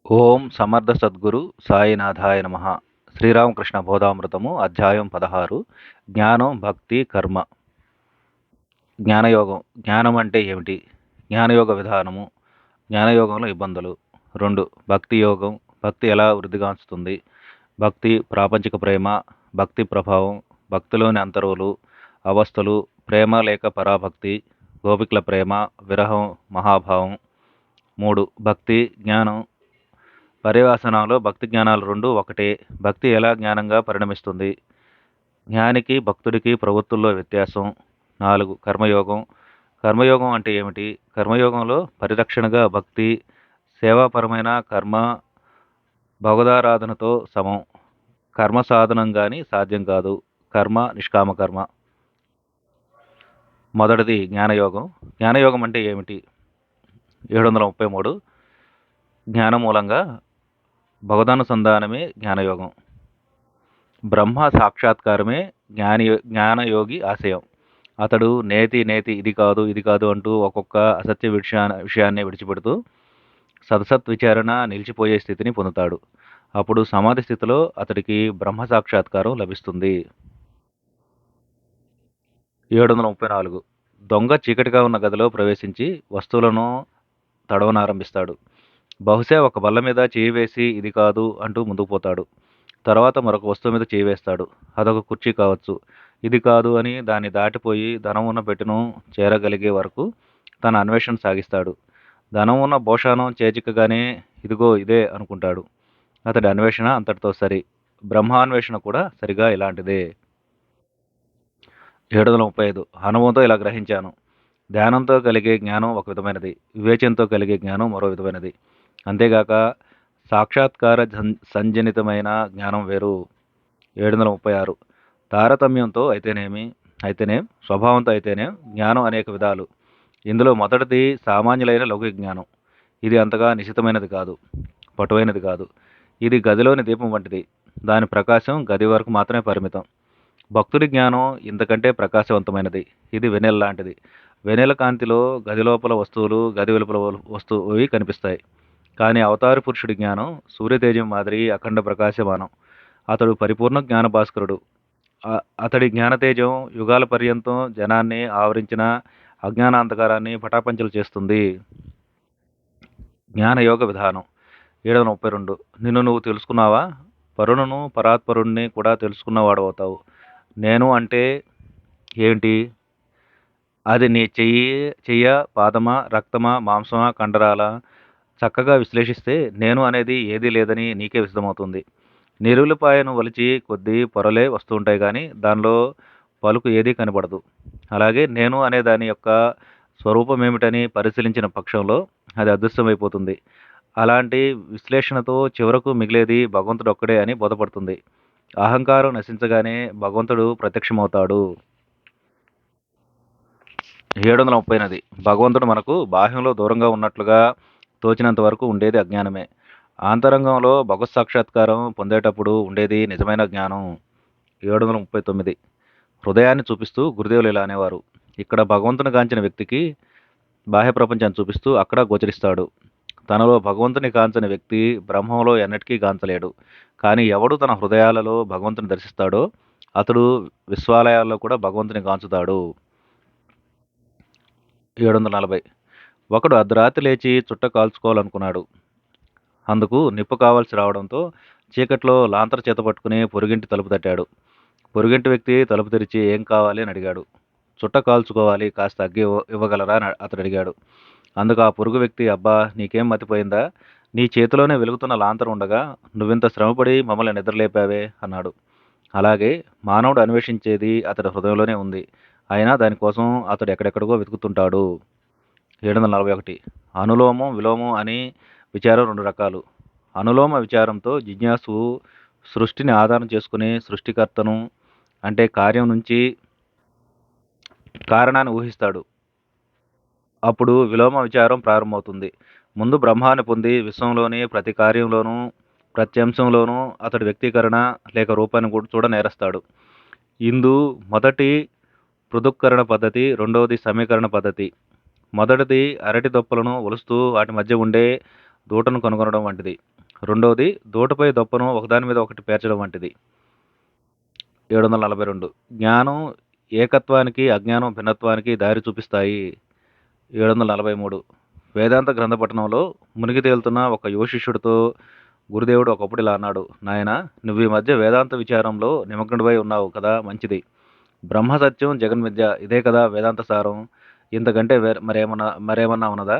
ఓం సమర్థ సద్గురు సాయినాథాయ నమః. శ్రీరామకృష్ణ బోధామృతము అధ్యాయం 16. జ్ఞానం భక్తి కర్మ. జ్ఞానయోగం. జ్ఞానం అంటే ఏమిటి? జ్ఞానయోగ విధానము. జ్ఞానయోగంలో ఇబ్బందులు. 2. భక్తి యోగం. భక్తి ఎలా వృద్ధిగాంచుతుంది? భక్తి ప్రాపంచిక ప్రేమ, భక్తి ప్రభావం, భక్తిలోని అంతరువులు, అవస్థలు, ప్రేమ లేక పరాభక్తి, గోపికల ప్రేమ, విరహం, మహాభావం. 3. భక్తి జ్ఞానం. పర్యవసానంలో భక్తి జ్ఞానాలు రెండు ఒకటే. భక్తి ఎలా జ్ఞానంగా పరిణమిస్తుంది? జ్ఞానికి భక్తుడికి ప్రవృత్తుల్లో వ్యత్యాసం. 4. కర్మయోగం. కర్మయోగం అంటే ఏమిటి? కర్మయోగంలో పరిరక్షణగా భక్తి, సేవాపరమైన కర్మ భగవదారాధనతో సమం. కర్మ సాధనంగాని సాధ్యం కాదు. కర్మ నిష్కామ కర్మ. మొదటిది జ్ఞానయోగం. జ్ఞానయోగం అంటే ఏమిటి? 733. జ్ఞానం మూలంగా భగవదానుసంధానమే జ్ఞానయోగం. బ్రహ్మ సాక్షాత్కారమే జ్ఞానయోగి ఆశయం. అతడు నేతి నేతి ఇది కాదు ఇది కాదు అంటూ ఒక్కొక్క అసత్య విషయాన్ని విడిచిపెడుతూ సదసత్ విచారణ నిలిచిపోయే స్థితిని పొందుతాడు. అప్పుడు సమాధి స్థితిలో అతడికి బ్రహ్మ సాక్షాత్కారం లభిస్తుంది. 734. దొంగ చీకటిగా ఉన్న గదిలో ప్రవేశించి వస్తువులను తడవనారంభిస్తాడు. బహుశా ఒక బల్ల మీద చేయి వేసి ఇది కాదు అంటూ ముందుకు పోతాడు. తర్వాత మరొక వస్తువు మీద చేయి వేస్తాడు. అదొక కుర్చీ కావచ్చు. ఇది కాదు అని దాన్ని దాటిపోయి ధనం ఉన్న పెట్టెను చేరగలిగే వరకు తన అన్వేషణ సాగిస్తాడు. ధనం ఉన్న భోషానం చేజిక్కగానే ఇదిగో ఇదే అనుకుంటాడు. అతడి అన్వేషణ అంతటితో సరి. బ్రహ్మాన్వేషణ కూడా సరిగా ఇలాంటిదే. 735. అనుభవంతో ఇలా గ్రహించాను. ధ్యానంతో కలిగే జ్ఞానం ఒక విధమైనది, వివేచనతో కలిగే జ్ఞానం మరో విధమైనది. అంతేగాక సాక్షాత్కార సంజనితమైన జ్ఞానం వేరు. 736. తారతమ్యంతో అయితేనేం స్వభావంతో అయితేనేం జ్ఞానం అనేక విధాలు. ఇందులో మొదటిది సామాన్యులైన లౌకిక జ్ఞానం. ఇది అంతగా నిశితమైనది కాదు, పటువైనది కాదు. ఇది గదిలోని దీపం వంటిది. దాని ప్రకాశం గది వరకు మాత్రమే పరిమితం. భక్తుడి జ్ఞానం ఇంతకంటే ప్రకాశవంతమైనది. ఇది వెన్నెల లాంటిది. వెన్నెల కాంతిలో గది లోపల వస్తువులు, గది వెలుపల వస్తువువి కనిపిస్తాయి. కానీ అవతారి పురుషుడి జ్ఞానం సూర్యతేజం మాదిరి అఖండ ప్రకాశమానం. అతడు పరిపూర్ణ జ్ఞానభాస్కరుడు. అతడి జ్ఞానతేజం యుగాల పర్యంతం జనాన్ని ఆవరించిన అజ్ఞానాంధకారాన్ని పటాపంచలు చేస్తుంది. జ్ఞానయోగ విధానం. 732. నిన్ను నువ్వు తెలుసుకున్నావా? పరులను పరాత్పరుణ్ణి కూడా తెలుసుకున్నవాడవుతావు. నేను అంటే ఏమిటి? అది నీ చెయ్య, పాదమా, రక్తమా, మాంసమా, కండరాలా? చక్కగా విశ్లేషిస్తే నేను అనేది ఏదీ లేదని నీకే విశదమవుతుంది. నిరువులపాయను వలిచి కొద్దీ పొరలే వస్తూ ఉంటాయి కానీ దానిలో పలుకు ఏదీ కనబడదు. అలాగే నేను అనే దాని యొక్క స్వరూపమేమిటని పరిశీలించిన పక్షంలో అది అదృశ్యమైపోతుంది. అలాంటి విశ్లేషణతో చివరకు మిగిలేది భగవంతుడు ఒక్కడే అని బోధపడుతుంది. అహంకారం నశించగానే భగవంతుడు ప్రత్యక్షమవుతాడు. 730. భగవంతుడు మనకు బాహ్యంలో దూరంగా ఉన్నట్లుగా తోచినంత వరకు ఉండేది అజ్ఞానమే. ఆంతరంగంలో భగవత్ సాక్షాత్కారం పొందేటప్పుడు ఉండేది నిజమైన జ్ఞానం. 739. హృదయాన్ని చూపిస్తూ గురుదేవులు ఇలా అనేవారు. ఇక్కడ భగవంతుని గాంచిన వ్యక్తికి బాహ్య ప్రపంచాన్ని చూపిస్తూ అక్కడ గోచరిస్తాడు. తనలో భగవంతుని గాంచని వ్యక్తి బ్రహ్మంలో ఎన్నటికీ గాంచలేడు. కానీ ఎవడు తన హృదయాలలో భగవంతుని దర్శిస్తాడో అతడు విశ్వాలయాల్లో కూడా భగవంతుని గాంచుతాడు. 740. ఒకడు అర్ధరాత్రి లేచి చుట్ట కాల్చుకోవాలనుకున్నాడు. అందుకు నిప్పు కావాల్సి రావడంతో చీకట్లో లాంతర చేత పట్టుకుని పొరుగింటి తలుపు తట్టాడు. పొరుగింటి వ్యక్తి తలుపు తెరిచి ఏం కావాలి అని అడిగాడు. చుట్ట కాల్చుకోవాలి, కాస్త అగ్గి ఇవ్వగలరా అని అతడు అడిగాడు. అందుకు ఆ పొరుగు వ్యక్తి, అబ్బా నీకేం మతిపోయిందా? నీ చేతిలోనే వెలుగుతున్న లాంతరం ఉండగా నువ్వింత శ్రమపడి మమ్మల్ని నిద్రలేపావే అన్నాడు. అలాగే మానవుడు అన్వేషించేది అతడి హృదయంలోనే ఉంది. అయినా దానికోసం అతడు ఎక్కడెక్కడికో వెతుకుతుంటాడు. 741. అనులోమం విలోమం అని విచారం రెండు రకాలు. అనులోమ విచారంతో జిజ్ఞాసు సృష్టిని ఆధారం చేసుకుని సృష్టికర్తను అంటే కార్యం నుంచి కారణాన్ని ఊహిస్తాడు. అప్పుడు విలోమ విచారం ప్రారంభమవుతుంది. ముందు బ్రహ్మాన్ని పొంది విశ్వంలోని ప్రతి కార్యంలోనూ ప్రతి అంశంలోనూ అతడి వ్యక్తీకరణ లేక రూపాన్ని కూడా చూడ నేరస్తాడు. ఇందు మొదటి పృథుక్కరణ పద్ధతి, రెండవది సమీకరణ పద్ధతి. మొదటిది అరటి దొప్పలను ఒలుస్తూ వాటి మధ్య ఉండే దూటను కనుగొనడం వంటిది. రెండవది దూటపై దొప్పను ఒకదాని మీద ఒకటి పేర్చడం వంటిది. 742 జ్ఞానం ఏకత్వానికి, అజ్ఞానం భిన్నత్వానికి దారి చూపిస్తాయి. 743 వేదాంత గ్రంథ పఠనంలో మునిగి తేలుతున్న ఒక యువ శిష్యుడితో గురుదేవుడు ఒకప్పుడు ఇలా అన్నాడు: నాయనా, నువ్వు ఈ మధ్య వేదాంత విచారంలో నిమగ్నుడివై ఉన్నావు కదా, మంచిది. బ్రహ్మ సత్యం జగన్మిథ్య, ఇదే కదా వేదాంత సారం. ఇంతకంటే మరేమన్నా ఉన్నదా?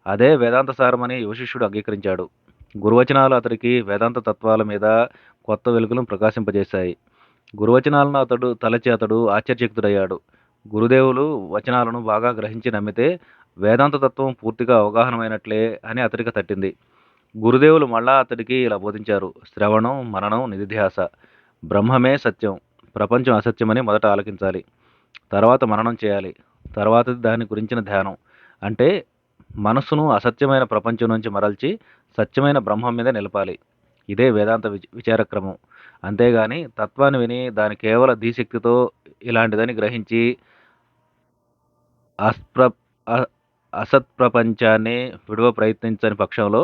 అదే వేదాంత సారమని యువ శిష్యుడు అంగీకరించాడు. గురువచనాలు అతడికి వేదాంత తత్వాల మీద కొత్త వెలుగులను ప్రకాశింపజేశాయి. గురువచనాలను అతడు ఆశ్చర్యచకితుడయ్యాడు. గురుదేవులు వచనాలను బాగా గ్రహించి నమ్మితే వేదాంత తత్వం పూర్తిగా అవగాహనమైనట్లే అని అతడికి తట్టింది. గురుదేవులు మళ్ళా అతడికి ఇలా బోధించారు: శ్రవణం, మననం, నిధిధ్యాస. బ్రహ్మమే సత్యం, ప్రపంచం అసత్యమని మొదట ఆలకించాలి, తర్వాత మననం చేయాలి, తర్వాతది దాని గురించిన ధ్యానం. అంటే మనస్సును అసత్యమైన ప్రపంచం నుంచి మరల్చి సత్యమైన బ్రహ్మం మీద నిలపాలి. ఇదే వేదాంత విచారక్రమం. అంతేగాని తత్వాన్ని విని దాని కేవల ధీశక్తితో ఇలాంటిదని గ్రహించి అసత్ప్రపంచాన్ని విడువ ప్రయత్నించని పక్షంలో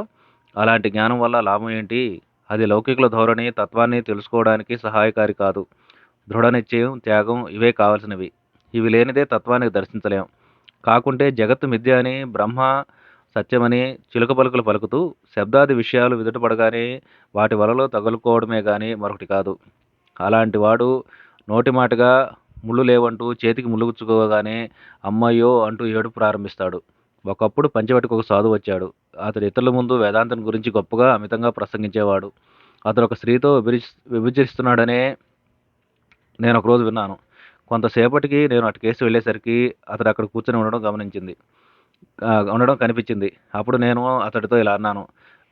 అలాంటి జ్ఞానం వల్ల లాభం ఏంటి? అది లౌకికుల ధోరణి తత్వాన్ని తెలుసుకోవడానికి సహాయకారి కాదు. దృఢ నిశ్చయం, త్యాగం ఇవే కావలసినవి. ఇవి లేనిదే తత్వాన్ని దర్శించలేం. కాకుంటే జగత్తు మిథ్య అని, బ్రహ్మ సత్యమని చిలుక పలుకులు పలుకుతూ శబ్దాది విషయాలు విదుటపడగానే వాటి వలలో తగులుకోవడమే గాని మరొకటి కాదు. అలాంటి వాడు నోటి మాటగా ముళ్ళు లేవంటూ చేతికి ముళ్ళుగుచ్చుకోగానే అమ్మయ్యో అంటూ ఏడుపు ప్రారంభిస్తాడు. ఒకప్పుడు పంచవటికి ఒక సాధువు వచ్చాడు. అతడు ఇతరుల ముందు వేదాంతం గురించి గొప్పగా అమితంగా ప్రసంగించేవాడు. అతడు ఒక స్త్రీతో వ్యభిచరిస్తున్నాడనే నేను ఒకరోజు విన్నాను. కొంతసేపటికి నేను అటుకేసి వెళ్ళేసరికి అతడు అక్కడ కూర్చొని ఉండడం కనిపించింది. అప్పుడు నేను అతడితో ఇలా అన్నాను: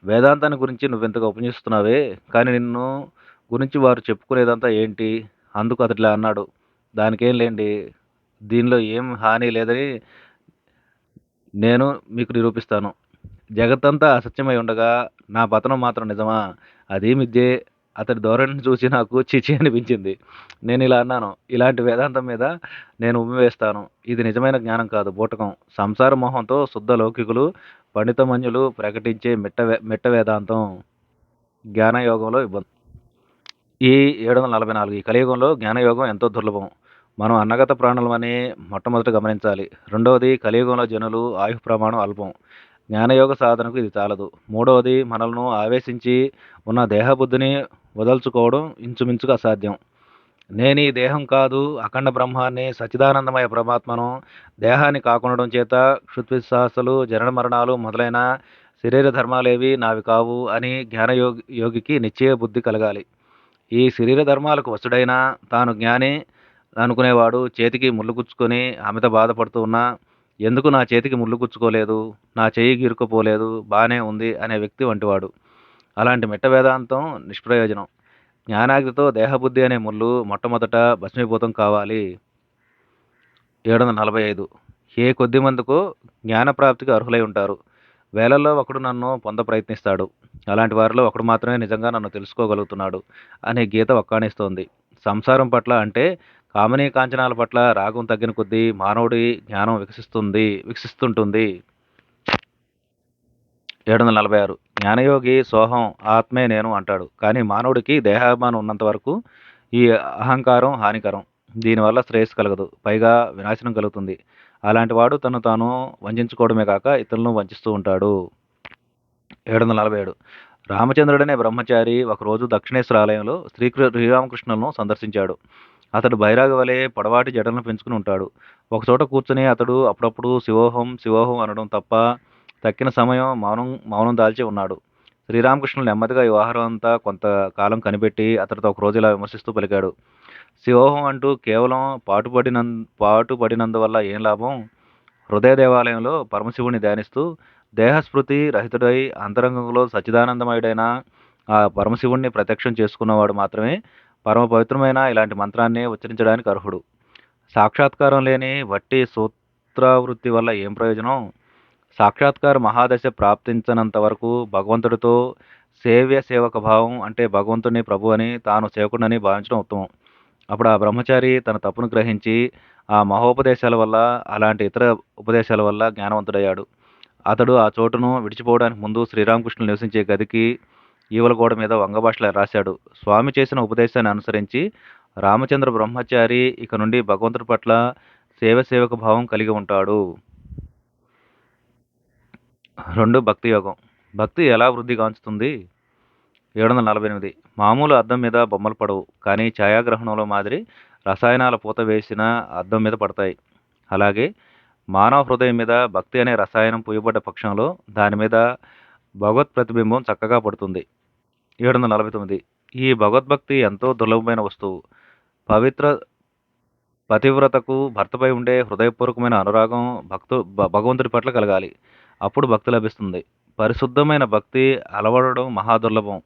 వేదాంతాన్ని గురించి నువ్వెంతగా ఉపన్యసిస్తున్నావే, కానీ నిన్ను గురించి వారు చెప్పుకునేదంతా ఏంటి? అందుకు అతడు ఇలా అన్నాడు: దానికేం లేండి, దీనిలో ఏం హాని లేదని నేను మీకు నిరూపిస్తాను. జగత్తంతా అసత్యమై ఉండగా నా పతనం మాత్రం నిజమా? అది మిథ్యే. అతడి ధోరణిని చూసి నాకు చిచి అనిపించింది. నేను ఇలా అన్నాను: ఇలాంటి వేదాంతం మీద నేను ఉమ్మివేస్తాను. ఇది నిజమైన జ్ఞానం కాదు, బూటకం. సంసార మోహంతో శుద్ధ లౌకికులు, పండితమన్యులు ప్రకటించే మిట్ట వేదాంతం. జ్ఞానయోగంలో ఇబ్బంది. ఈ 744 ఈ కలియుగంలో జ్ఞానయోగం ఎంతో దుర్లభం. మనం అన్నగత ప్రాణులమని మొట్టమొదట గమనించాలి. రెండవది, కలియుగంలో జనులు ఆయుః ప్రమాణం అల్పం. జ్ఞానయోగ సాధనకు ఇది చాలదు. మూడవది, మనలను ఆవేశించి ఉన్న దేహబుద్ధిని వదల్చుకోవడం ఇంచుమించుగా అసాధ్యం. నేను ఈ దేహం కాదు, అఖండ బ్రహ్మాన్ని, సచ్చిదానందమయ పరమాత్మను. దేహాన్ని కాకొనడం చేత క్షుత్విశ్వాసాలు, జనన మరణాలు మొదలైన శరీర ధర్మాలేవి నావి కావు అని యోగికి నిశ్చయ బుద్ధి కలగాలి. ఈ శరీర ధర్మాలకు వశుడైన తాను జ్ఞాని అనుకునేవాడు చేతికి ముళ్ళు గుచ్చుకొని అమిత బాధపడుతూ ఉన్నా, ఎందుకు నా చేతికి ముళ్ళు గుచ్చుకోలేదు, నా చెయ్యి గీరుకుపోలేదు, బానే ఉంది అనే వ్యక్తి వంటివాడు. అలాంటి మిట్ట వేదాంతం నిష్ప్రయోజనం. జ్ఞానాగ్నితో దేహబుద్ధి అనే ముళ్ళు మొట్టమొదట భస్మీభూతం కావాలి. 745 ఏ కొద్ది మందికో జ్ఞానప్రాప్తికి అర్హులై ఉంటారు. వేలల్లో ఒకడు నన్ను పొంద ప్రయత్నిస్తాడు. అలాంటి వారిలో ఒకడు మాత్రమే నిజంగా నన్ను తెలుసుకోగలుగుతున్నాడు అనే గీత వక్కాణిస్తోంది. సంసారం పట్ల, అంటే కామనీ కాంచనాల పట్ల రాగం తగ్గిన కొద్దీ మానవుడి జ్ఞానం వికసిస్తుంటుంది. 746 జ్ఞానయోగి సోహం, ఆత్మే నేను అంటాడు. కానీ మానవుడికి దేహాభిమానం ఉన్నంత వరకు ఈ అహంకారం హానికరం. దీనివల్ల శ్రేయస్సు కలగదు, పైగా వినాశనం కలుగుతుంది. అలాంటి వాడు తను తాను వంచుకోవడమే కాక ఇతరులను వంచిస్తూ ఉంటాడు. 747 రామచంద్రుడనే బ్రహ్మచారి ఒకరోజు దక్షిణేశ్వర ఆలయంలో శ్రీరామకృష్ణులను సందర్శించాడు. అతడు బైరాగ వలె పొడవాటి జడలను పెంచుకుని ఉంటాడు. ఒకచోట కూర్చుని అతడు అప్పుడప్పుడు శివోహం శివోహం అనడం తప్ప తక్కిన సమయం మౌనం దాల్చి ఉన్నాడు. శ్రీరామకృష్ణులు నెమ్మదిగా ఈ వ్యవహారం అంతా కొంతకాలం కనిపెట్టి అతడితో ఒకరోజు ఇలా విమర్శిస్తూ పలికాడు: శివోహం అంటూ కేవలం పాటుపడినందువల్ల ఏం లాభం? హృదయ దేవాలయంలో పరమశివుని ధ్యానిస్తూ దేహస్మృతి రహితుడై అంతరంగంలో సచ్చిదానందమయుడైన ఆ పరమశివుణ్ణి ప్రత్యక్షం చేసుకున్నవాడు మాత్రమే పరమ పవిత్రమైన ఇలాంటి మంత్రాన్ని ఉచ్చరించడానికి అర్హుడు. సాక్షాత్కారం లేని వట్టి సూత్రావృత్తి వల్ల ఏం ప్రయోజనం? సాక్షాత్కార మహాదశ ప్రాప్తించనంత వరకు భగవంతుడితో సేవక భావం, అంటే భగవంతుడిని ప్రభు అని తాను సేవకుడని భావించడం ఉత్తమం. అప్పుడు ఆ బ్రహ్మచారి తన తప్పును గ్రహించి ఆ మహోపదేశాల వల్ల, అలాంటి ఇతర ఉపదేశాల వల్ల జ్ఞానవంతుడయ్యాడు. అతడు ఆ చోటును విడిచిపోవడానికి ముందు శ్రీరామకృష్ణులు నివసించే గదికి ఈవలగోడ మీద వంగభాషలో రాశాడు. స్వామి చేసిన ఉపదేశాన్ని అనుసరించి రామచంద్ర బ్రహ్మచారి ఇక నుండి భగవంతుడి పట్ల సేవక భావం కలిగి ఉంటాడు. 2 భక్తి యోగం. భక్తి ఎలా వృద్ధిగాంచుతుంది? 748 మామూలు అద్దం మీద బొమ్మలు పడవు. కానీ ఛాయాగ్రహణంలో మాదిరి రసాయనాల పూత వేసిన అద్దం మీద పడతాయి. అలాగే మానవ హృదయం మీద భక్తి అనే రసాయనం పూయబడ్డ పక్షంలో దాని మీద భగవత్ ప్రతిబింబం చక్కగా పడుతుంది. 749 ఈ భగవద్భక్తి ఎంతో దుర్లభమైన వస్తువు. పవిత్ర పతివ్రతకు భర్తపై ఉండే హృదయపూర్వకమైన అనురాగం భగవంతుడి పట్ల కలగాలి. అప్పుడు భక్తి లభిస్తుంది. పరిశుద్ధమైన భక్తి అలవడడం మహాదుర్లభం.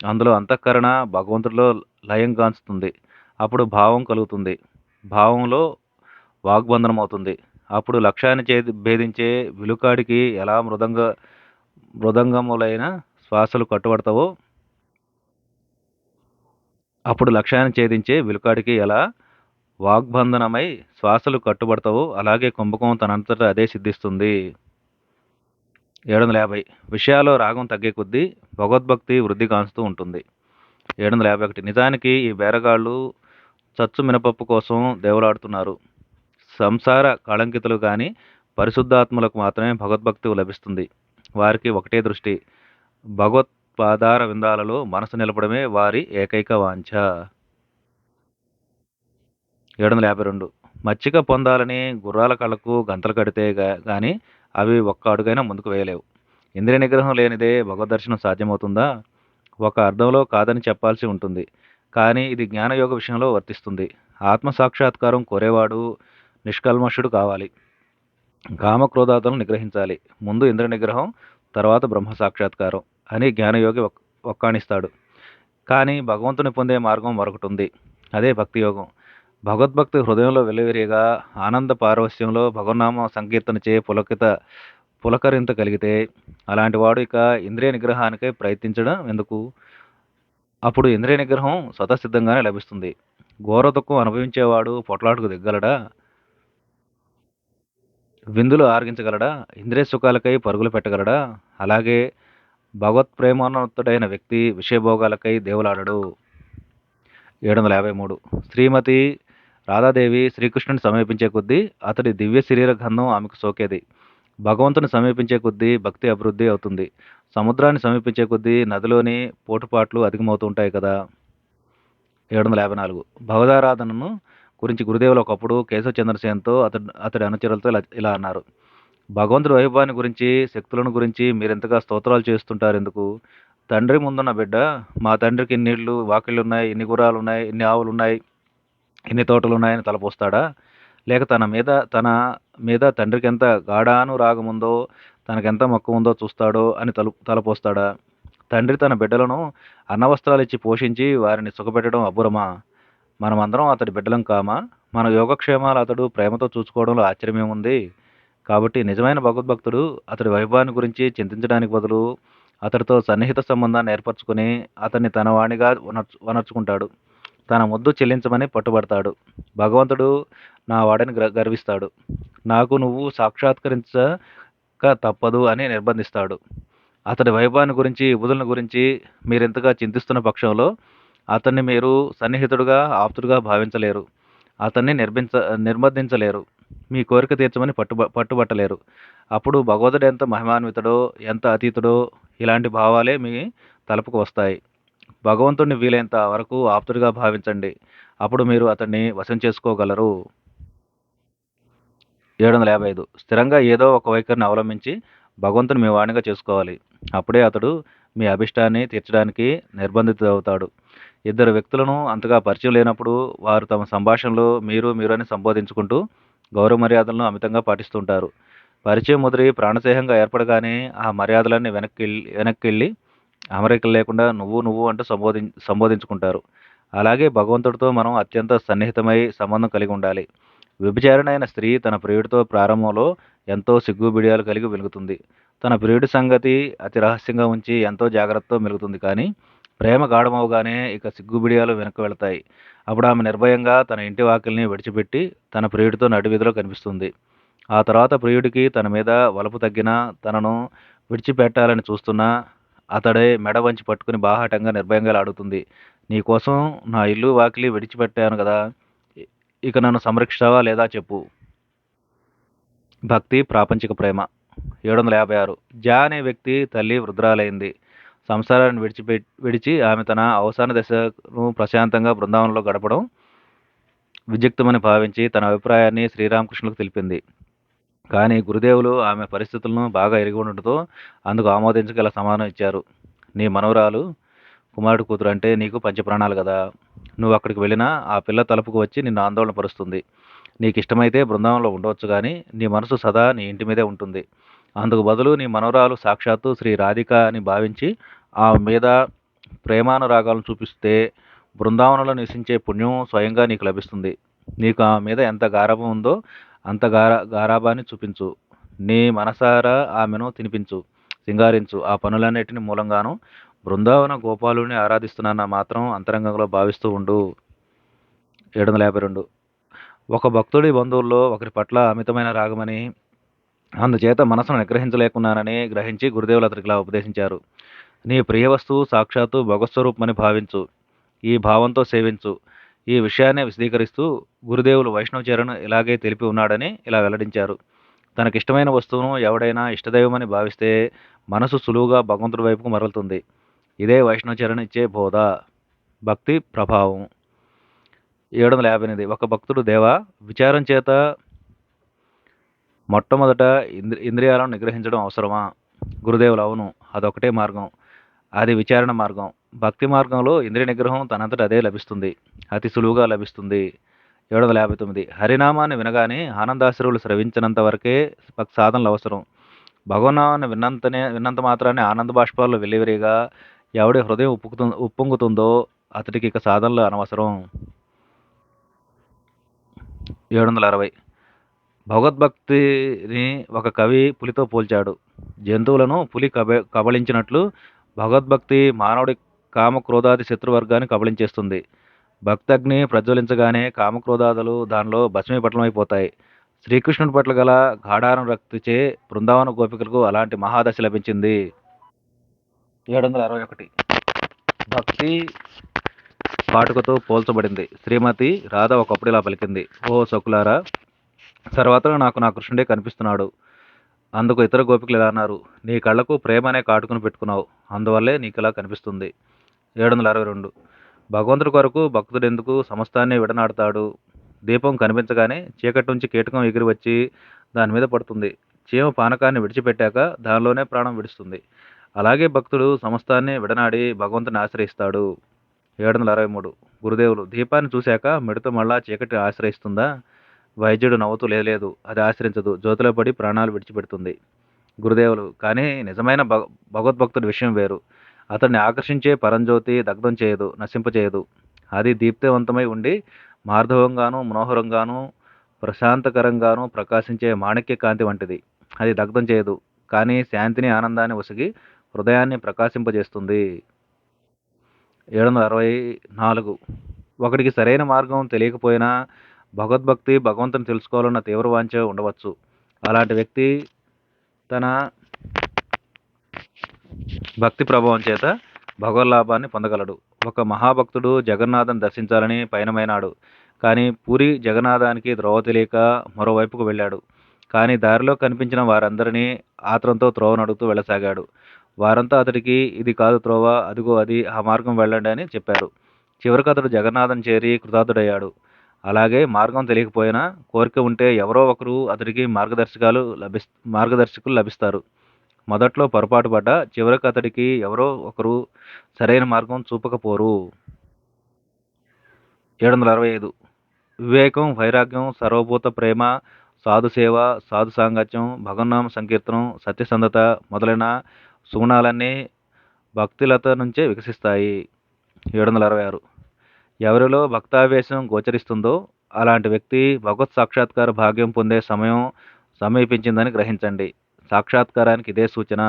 అందులో అంతఃకరణ భగవంతుడిలో లయం గాంచుతుంది. అప్పుడు భావం కలుగుతుంది. భావంలో వాగ్బంధనం అవుతుంది. అప్పుడు లక్ష్యాన్ని భేదించే విలుకాడికి ఎలా మృదంగములైన శ్వాసలు కట్టుబడతావో అప్పుడు లక్ష్యాన్ని ఛేదించే విలుకాడికి ఎలా వాగ్బంధనమై శ్వాసలు కట్టుబడతావో అలాగే కుంభకం తనంతట అదే సిద్ధిస్తుంది. 750 విషయాల్లో రాగం తగ్గే కొద్దీ భగవద్భక్తి వృద్ధి కాంచుతూ ఉంటుంది. 751 నిజానికి ఈ బేరగాళ్ళు చచ్చు మినపప్పు కోసం దేవులాడుతున్నారు. సంసార కళంకితులు కానీ పరిశుద్ధాత్ములకు మాత్రమే భగవద్భక్తి లభిస్తుంది. వారికి ఒకటే దృష్టి, భగవత్పాదార విందాలలో మనసు నిలపడమే వారి ఏకైక వాంఛ. 752 మచ్చిక పొందాలని గుర్రాల కళ్ళకు గంతలు కడితే గాని అవి ఒక్క అడుగైనా ముందుకు వేయలేవు. ఇంద్రియ నిగ్రహం లేనిదే భగవద్దర్శనం సాధ్యమవుతుందా? ఒక అర్థంలో కాదని చెప్పాల్సి ఉంటుంది. కానీ ఇది జ్ఞానయోగ విషయంలో వర్తిస్తుంది. ఆత్మసాక్షాత్కారం కోరేవాడు నిష్కల్మషుడు కావాలి. కామక్రోధాదులను నిగ్రహించాలి. ముందు ఇంద్రియ నిగ్రహం, తర్వాత బ్రహ్మ సాక్షాత్కారం అని జ్ఞానయోగి ఒక్కాణిస్తాడు. కానీ భగవంతుని పొందే మార్గం మరొకటి ఉంది. అదే భక్తి యోగం. భగవద్భక్తి హృదయంలో వెల్లివిరిగా ఆనంద పారవస్యంలో భగవన్నామ సంకీర్తనచే పులకరింత కలిగితే అలాంటి వాడు ఇక ఇంద్రియ నిగ్రహానికై ప్రయత్నించడం ఎందుకు? అప్పుడు ఇంద్రియ నిగ్రహం స్వతసిద్ధంగానే లభిస్తుంది. ఘోర దుఃఖం అనుభవించేవాడు పొట్లాటుకు దిగ్గలడా? విందులు ఆరగించగలడా? ఇంద్రియ సుఖాలకై పరుగులు పెట్టగలడా? అలాగే భగవత్ ప్రేమోన్నతుడైన వ్యక్తి విషయభోగాలకై దేవులాడడు. 753 శ్రీమతి రాధాదేవి శ్రీకృష్ణుని సమీపించే కొద్దీ అతడి దివ్య శరీర గంధం ఆమెకు సోకేది. భగవంతుని సమీపించే కొద్దీ భక్తి అభివృద్ధి అవుతుంది. సముద్రాన్ని సమీపించే కొద్దీ నదిలోని పోటుపాట్లు అధికమవుతుంటాయి కదా. 754 భగవదారాధనను గురించి గురుదేవులు ఒకప్పుడు కేశవ చంద్రసేన్తో అతడి అనుచరులతో ఇలా అన్నారు. భగవంతుడి వైభవాన్ని గురించి, శక్తులను గురించి మీరెంతగా స్తోత్రాలు చేస్తుంటారు ఎందుకు? తండ్రి ముందున్న బిడ్డ, మా తండ్రికి ఇన్ని ఇళ్ళు వాకిళ్ళున్నాయి, ఇన్ని గుర్రాలున్నాయి, ఇన్ని ఆవులున్నాయి, ఇన్ని తోటలున్నాయని తలపోస్తాడా? లేక తన మీద తండ్రికి ఎంత గాఢానురాగముందో, తనకెంత మక్కువ ఉందో చూస్తాడో అని తలపోస్తాడా? తండ్రి తన బిడ్డలను అన్నవస్త్రాలిచ్చి పోషించి వారిని సుఖపెట్టడం అబ్బురమా? మనమందరం అతడి బిడ్డలం కామా? మన యోగక్షేమాలు అతడు ప్రేమతో చూసుకోవడంలో ఆశ్చర్యమేముంది? కాబట్టి నిజమైన భగవద్భక్తుడు అతడి వైభవాన్ని గురించి చింతించడానికి బదులు అతడితో సన్నిహిత సంబంధాన్ని ఏర్పరచుకుని అతన్ని తన వాణిగా వనర్చుకుంటాడు. తన ముద్దు చెల్లించమని పట్టుబడతాడు. భగవంతుడు నా వాడని గర్విస్తాడు. నాకు నువ్వు సాక్షాత్కరించక తప్పదు అని నిర్బంధిస్తాడు. అతడి వైభవాన్ని గురించి, విభుదులను గురించి మీరెంతగా చింతిస్తున్న పక్షంలో అతన్ని మీరు సన్నిహితుడుగా, ఆప్తుడుగా భావించలేరు. అతన్ని నిర్బంధించలేరు. మీ కోరిక తీర్చమని పట్టుబట్టలేరు. అప్పుడు భగవంతుడు ఎంత మహిమాన్వితుడో, ఎంత అతీతుడో ఇలాంటి భావాలే మీ తలపుకు వస్తాయి. భగవంతుడిని వీలైనంత వరకు ఆప్తుడిగా భావించండి. అప్పుడు మీరు అతన్ని వశం చేసుకోగలరు. 755 స్థిరంగా ఏదో ఒక వైఖరిని అవలంబించి భగవంతుని మీ వాణిగా చేసుకోవాలి. అప్పుడే అతడు మీ అభిష్టాన్ని తీర్చడానికి నిర్బంధితుడవుతాడు. ఇద్దరు వ్యక్తులను అంతగా పరిచయం లేనప్పుడు వారు తమ సంభాషణలో మీరు అని సంబోధించుకుంటూ గౌరవ మర్యాదలను అమితంగా పాటిస్తుంటారు. పరిచయం ముదిరి ప్రాణసేహంగా ఏర్పడగానే ఆ మర్యాదలన్నీ వెనక్కి అమరికలు లేకుండా నువ్వు అంటూ సంబోధించుకుంటారు. అలాగే భగవంతుడితో మనం అత్యంత సన్నిహితమై సంబంధం కలిగి ఉండాలి. వ్యభిచారిణైన స్త్రీ తన ప్రియుడితో ప్రారంభంలో ఎంతో సిగ్గుబిడియాలు కలిగి వెలుగుతుంది. తన ప్రియుడి సంగతి అతి రహస్యంగా ఉంచి ఎంతో జాగ్రత్తతో మెలుగుతుంది. కానీ ప్రేమ గాఢమవగానే ఇక సిగ్గుబిడియాలు వెనక్కి వెళతాయి. అప్పుడు ఆమె నిర్భయంగా తన ఇంటి వాకిల్ని విడిచిపెట్టి తన ప్రియుడితో నడివీధిలో కనిపిస్తుంది. ఆ తర్వాత ప్రియుడికి తన మీద వలపు తగ్గినా, తనను విడిచిపెట్టాలని చూస్తున్నా అతడే మెడ వంచి పట్టుకుని బాహాటంగా నిర్భయంగా అడుగుతుంది. నీకోసం నా ఇల్లు వాకిలి విడిచిపెట్టాను కదా! ఇ ఇక నన్ను సంరక్షిస్తావా లేదా చెప్పు. భక్తి, ప్రాపంచిక ప్రేమ. 756 జా అనే వ్యక్తి తల్లి వృద్ధురాలైంది. సంసారాన్ని విడిచి ఆమె తన అవసాన దశను ప్రశాంతంగా బృందావనంలో గడపడం విద్యుక్తమని భావించి తన అభిప్రాయాన్ని శ్రీరామకృష్ణులకు తెలిపింది. కానీ గురుదేవులు ఆమె పరిస్థితులను బాగా ఎరిగి ఉండటంతో అందుకు ఆమోదించగల సమాధానం ఇచ్చారు. నీ మనవరాలు కుమారుడి కూతురు అంటే నీకు పంచప్రాణాలు కదా! నువ్వు అక్కడికి వెళ్ళినా ఆ పిల్ల తలుపుకు వచ్చి నిన్ను ఆందోళన పరుస్తుంది. నీకిష్టమైతే బృందావనంలో ఉండవచ్చు గానీ నీ మనసు సదా నీ ఇంటి మీదే ఉంటుంది. అందుకు బదులు నీ మనవరాలు సాక్షాత్తు శ్రీ రాధిక అని భావించి ఆమె మీద ప్రేమానురాగాలను చూపిస్తే బృందావనంలో నివసించే పుణ్యం స్వయంగా నీకు లభిస్తుంది. నీకు ఆమె మీద ఎంత గారాబం ఉందో అంత గారాబాన్ని చూపించు. నీ మనసారా ఆమెను తినిపించు, సింగారించు. ఆ పనులన్నిటిని మూలంగాను బృందావన గోపాలుని ఆరాధిస్తున్నానన్న మాత్రం అంతరంగంలో భావిస్తూ ఉండు. 752 ఒక భక్తుడి బంధువుల్లో ఒకరి పట్ల అమితమైన రాగమని, అందుచేత మనసును నిగ్రహించలేకున్నానని గ్రహించి గురుదేవులు అతనికి ఇలా ఉపదేశించారు. నీ ప్రియ వస్తువు సాక్షాత్తు భగవత్స్వరూపమని భావించు. ఈ భావంతో సేవించు. ఈ విషయాన్ని విశదీకరిస్తూ గురుదేవులు వైష్ణవచరణ్ ఇలాగే తెలిపి ఉన్నాడని ఇలా వెల్లడించారు. తనకిష్టమైన వస్తువును ఎవడైనా ఇష్టదైవమని భావిస్తే మనసు సులువుగా భగవంతుడి వైపుకు మరలుతుంది. ఇదే వైష్ణవచరణ్ ఇచ్చే బోధ. భక్తి ప్రభావం. 758 ఒక భక్తుడు దేవా, విచారం చేత మొట్టమొదట ఇంద్రియాలను నిగ్రహించడం అవసరమా? గురుదేవులు అవును, అదొకటే మార్గం. అది విచారణ మార్గం. భక్తి మార్గంలో ఇంద్రియ నిగ్రహం తనంతట అదే లభిస్తుంది. అతి సులువుగా లభిస్తుంది. 759 హరినామాన్ని వినగానే ఆనందాశ్రువులు స్రవించినంత వరకే సాధనలు అవసరం. భగవన్నామాన్ని విన్నంత మాత్రాన్ని ఆనంద బాష్పాల్లో వెల్లివిరిగా ఎవడి హృదయం ఉప్పొంగుతుందో అతడికి ఇక సాధనలు అనవసరం. 760 భగవద్భక్తిని ఒక కవి పులితో పోల్చాడు. జంతువులను పులి కబళించినట్లు భగవద్భక్తి మానవుడి కామక్రోధాది శత్రువర్గాన్ని కబళించేస్తుంది. భక్తగ్ని ప్రజ్వలించగానే కామక్రోధాదులు దానిలో భస్మీపట్లమైపోతాయి. శ్రీకృష్ణుడి పట్ల గల గాఢానురక్తిచే బృందావన గోపికలకు అలాంటి మహాదశ లభించింది. 761 భక్తి పాటుకతో పోల్చబడింది. శ్రీమతి రాధ ఒకప్పుడు ఇలా పలికింది. ఓ సకులారా, సర్వత్రా నాకు నా కృష్ణుడే కనిపిస్తున్నాడు. అందుకు ఇతర గోపికలు ఇలా అన్నారు. నీ కళ్ళకు ప్రేమ అనే కాటుకుని పెట్టుకున్నావు, అందువల్లే నీకు ఇలా కనిపిస్తుంది. 762 భగవంతుడి కొరకు భక్తుడెందుకు సమస్తాన్ని విడనాడతాడు? దీపం కనిపించగానే చీకటి నుంచి కీటకం ఎగిరి వచ్చి దాని మీద పడుతుంది. చీమ పానకాన్ని విడిచిపెట్టాక దానిలోనే ప్రాణం విడుస్తుంది. అలాగే భక్తుడు సమస్తాన్ని విడనాడి భగవంతుని ఆశ్రయిస్తాడు. 763 గురుదేవులు దీపాన్ని చూశాక మిడత మళ్ళా చీకటి ఆశ్రయిస్తుందా? వైద్యుడు నవ్వుతూ లేదు, అది ఆశ్రయించదు, జ్యోతిలో పడి ప్రాణాలు విడిచిపెడుతుంది. గురుదేవులు కానీ నిజమైన భగవద్భక్తుడి విషయం వేరు. అతన్ని ఆకర్షించే పరంజ్యోతి దగ్ధం చేయదు, నశింపచేయదు. అది దీప్తివంతమై ఉండి మార్ధవంగాను మనోహరంగాను ప్రశాంతకరంగాను ప్రకాశించే మాణిక్య కాంతి వంటిది. అది దగ్ధం చేయదు, కానీ శాంతిని ఆనందాన్ని ఒసిగి హృదయాన్ని ప్రకాశింపజేస్తుంది. 764 ఒకడికి సరైన మార్గం తెలియకపోయినా భగవద్భక్తి భగవంతుని తెలుసుకోవాలన్న తీవ్ర వాంఛ ఉండవచ్చు. అలాంటి వ్యక్తి తన భక్తి ప్రభావం చేత భగవల్లాభాన్ని పొందగలడు. ఒక మహాభక్తుడు జగన్నాథం దర్శించాలని పయనమైనాడు. కానీ పూరి జగన్నాథానికి త్రోవ తెలియక మరోవైపుకు వెళ్ళాడు. కానీ దారిలో కనిపించిన వారందరినీ ఆత్రంతో త్రోవను అడుగుతూ వెళ్ళసాగాడు. వారంతా అతడికి ఇది కాదు త్రోవ, అదిగో అది, ఆ మార్గం వెళ్ళండి అని చెప్పారు. చివరికి అతడు జగన్నాథం చేరి కృతార్థుడయ్యాడు. అలాగే మార్గం తెలియకపోయినా కోరిక ఉంటే ఎవరో ఒకరు అతడికి మార్గదర్శకులు లభిస్తారు. మొదట్లో పొరపాటు పడ్డా చివరికి అతడికి ఎవరో ఒకరు సరైన మార్గం చూపకపోరు. 765 వివేకం, వైరాగ్యం, సర్వభూత ప్రేమ, సాధుసేవ, సాధు సాంగత్యం, భగవన్నామ సంకీర్తనం, సత్యసంధత మొదలైన సుగుణాలన్నీ భక్తిలత నుంచే వికసిస్తాయి. 766 ఎవరిలో భక్తావేశం గోచరిస్తుందో అలాంటి వ్యక్తి భగవత్ సాక్షాత్కార భాగ్యం పొందే సమయం సమీపించిందని గ్రహించండి. సాక్షాత్కారానికి ఇదే సూచన.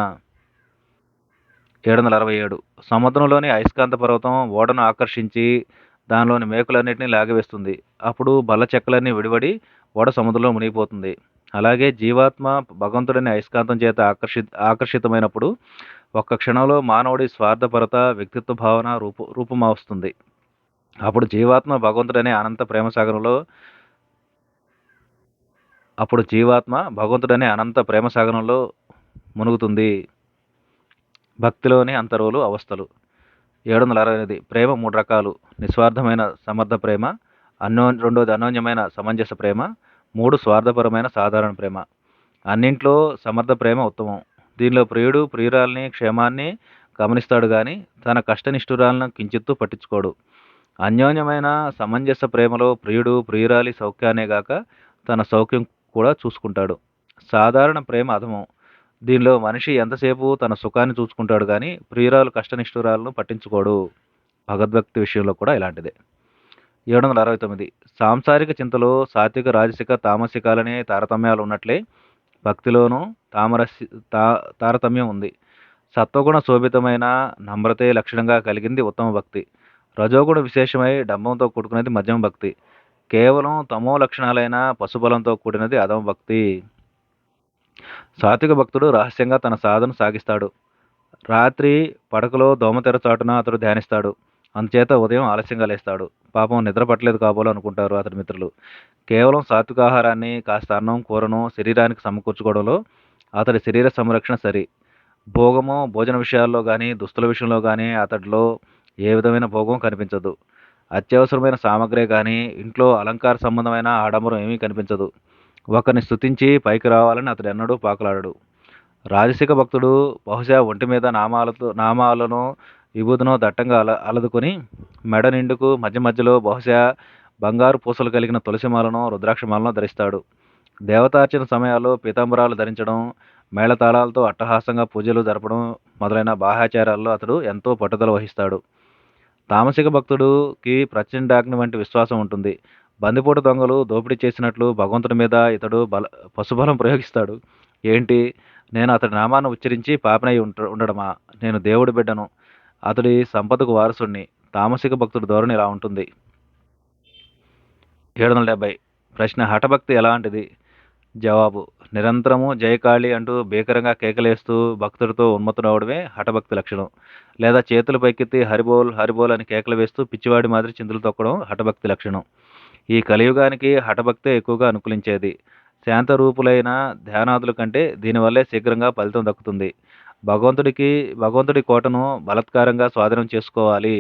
767 సముద్రంలోని అయస్కాంత పర్వతం ఓడను ఆకర్షించి దానిలోని మేకులన్నింటినీ లాగివేస్తుంది. అప్పుడు బల్ల చెక్కలన్నీ విడివడి ఓడ సముద్రంలో మునిగిపోతుంది. అలాగే జీవాత్మ భగవంతుడని అయస్కాంతం చేత ఆకర్షితమైనప్పుడు ఒక్క క్షణంలో మానవుడి స్వార్థపరత, వ్యక్తిత్వ భావన రూపుమాపుస్తుంది. అప్పుడు జీవాత్మ భగవంతుడనే అనంత ప్రేమ సాగరంలో మునుగుతుంది. భక్తిలోని అంతర్వులు, అవస్థలు. 768 ప్రేమ 3 రకాలు. నిస్వార్థమైన సమర్థ ప్రేమ, రెండోది అన్యోన్యమైన సమంజస ప్రేమ, 3 స్వార్థపరమైన సాధారణ ప్రేమ. అన్నింట్లో సమర్థ ప్రేమ ఉత్తమం. దీనిలో ప్రియుడు ప్రియురాలిని క్షేమాన్ని గమనిస్తాడు గాని తన కష్టనిష్ఠురాలను కించిత్తు పట్టించుకోడు. అన్యోన్యమైన సమంజస ప్రేమలో ప్రియుడు ప్రియురాలి సౌఖ్యాన్నే గాక తన సౌఖ్యం కూడా చూసుకుంటాడు. సాధారణ ప్రేమ అధమం. దీనిలో మనిషి ఎంతసేపు తన సుఖాన్ని చూసుకుంటాడు గాని ప్రియురాలు కష్టనిష్ఠురాలను పట్టించుకోడు. భగవద్భక్తి విషయంలో కూడా ఇలాంటిదే. 769 సాంసారిక చింతలో సాత్విక రాజసిక తామసికాలనే తారతమ్యాలు ఉన్నట్లే భక్తిలోనూ తారతమ్యం ఉంది. సత్వగుణ శోభితమైన నమ్రతే లక్షణంగా కలిగింది ఉత్తమ భక్తి. రజోగుణ విశేషమై డంబంతో కూడుకున్నది మధ్యమ భక్తి. కేవలం తమో లక్షణాలైన పశుబలంతో కూడినది అధమ భక్తి. సాత్విక భక్తుడు రహస్యంగా తన సాధన సాగిస్తాడు. రాత్రి పడకలో దోమతెర చాటున అతడు ధ్యానిస్తాడు. అందుచేత ఉదయం ఆలస్యంగా లేస్తాడు. పాపం నిద్ర పట్టలేదు కాబోలు అనుకుంటారు అతడి మిత్రులు. కేవలం సాత్వికాహారాన్ని కాస్త అన్నం కూరను శరీరానికి సమకూర్చుకోవడంలో అతడి శరీర సంరక్షణ సరి. భోజన విషయాల్లో కానీ దుస్తుల విషయంలో కానీ అతడిలో ఏ విధమైన భోగం కనిపించదు. అత్యవసరమైన సామగ్రే కానీ ఇంట్లో అలంకార సంబంధమైన ఆడంబరం ఏమీ కనిపించదు. ఒకరిని స్తుతించి పైకి రావాలని అతడు ఎన్నడూ పాకులాడడు. రాజసిక భక్తుడు బహుశా ఒంటి మీద నామాలను విభూతినో దట్టంగా అలదుకొని మెడ నిండుకు మధ్య మధ్యలో బహుశా బంగారు పూసలు కలిగిన తులసిమాలను రుద్రాక్షమాలను ధరిస్తాడు. దేవతార్చన సమయాల్లో పీతాంబరాలు ధరించడం, మేళతాళాలతో అట్టహాసంగా పూజలు జరపడం మొదలైన బాహ్యాచారాల్లో అతడు ఎంతో పట్టుదల వహిస్తాడు. తామసిక భక్తుడికి ప్రచండాగ్ని వంటి విశ్వాసం ఉంటుంది. బందిపోటు దొంగలు దోపిడీ చేసినట్లు భగవంతుడి మీద ఇతడు పశుబలం ప్రయోగిస్తాడు. ఏంటి, నేను అతడి నామాన్ని ఉచ్చరించి పాపినై ఉండడమా? నేను దేవుడి బిడ్డను, అతడి సంపదకు వారసుణ్ణి. తామసిక భక్తుడి ధోరణి ఇలా ఉంటుంది. 770 ప్రశ్న హఠభక్తి ఎలాంటిది? జవాబు: నిరంతరము జయకాళి అంటూ భీకరంగా కేకలేస్తూ భక్తుడితో ఉన్మత్తుడవడమే హఠభక్తి లక్షణం. లేదా చేతులు పైకెత్తి హరిబోల్ హరిబోల్ అని కేకలు వేస్తూ పిచ్చివాడి మాదిరి చిందులు తొక్కడం హఠభక్తి లక్షణం. ఈ కలియుగానికి హఠభక్తే ఎక్కువగా అనుకూలించేది. శాంతరూపులైన ధ్యానాదుల కంటే దీనివల్లే శీఘ్రంగా ఫలితం దక్కుతుంది. భగవంతుడి కోటను బలత్కారంగా స్వాధీనం చేసుకోవాలి.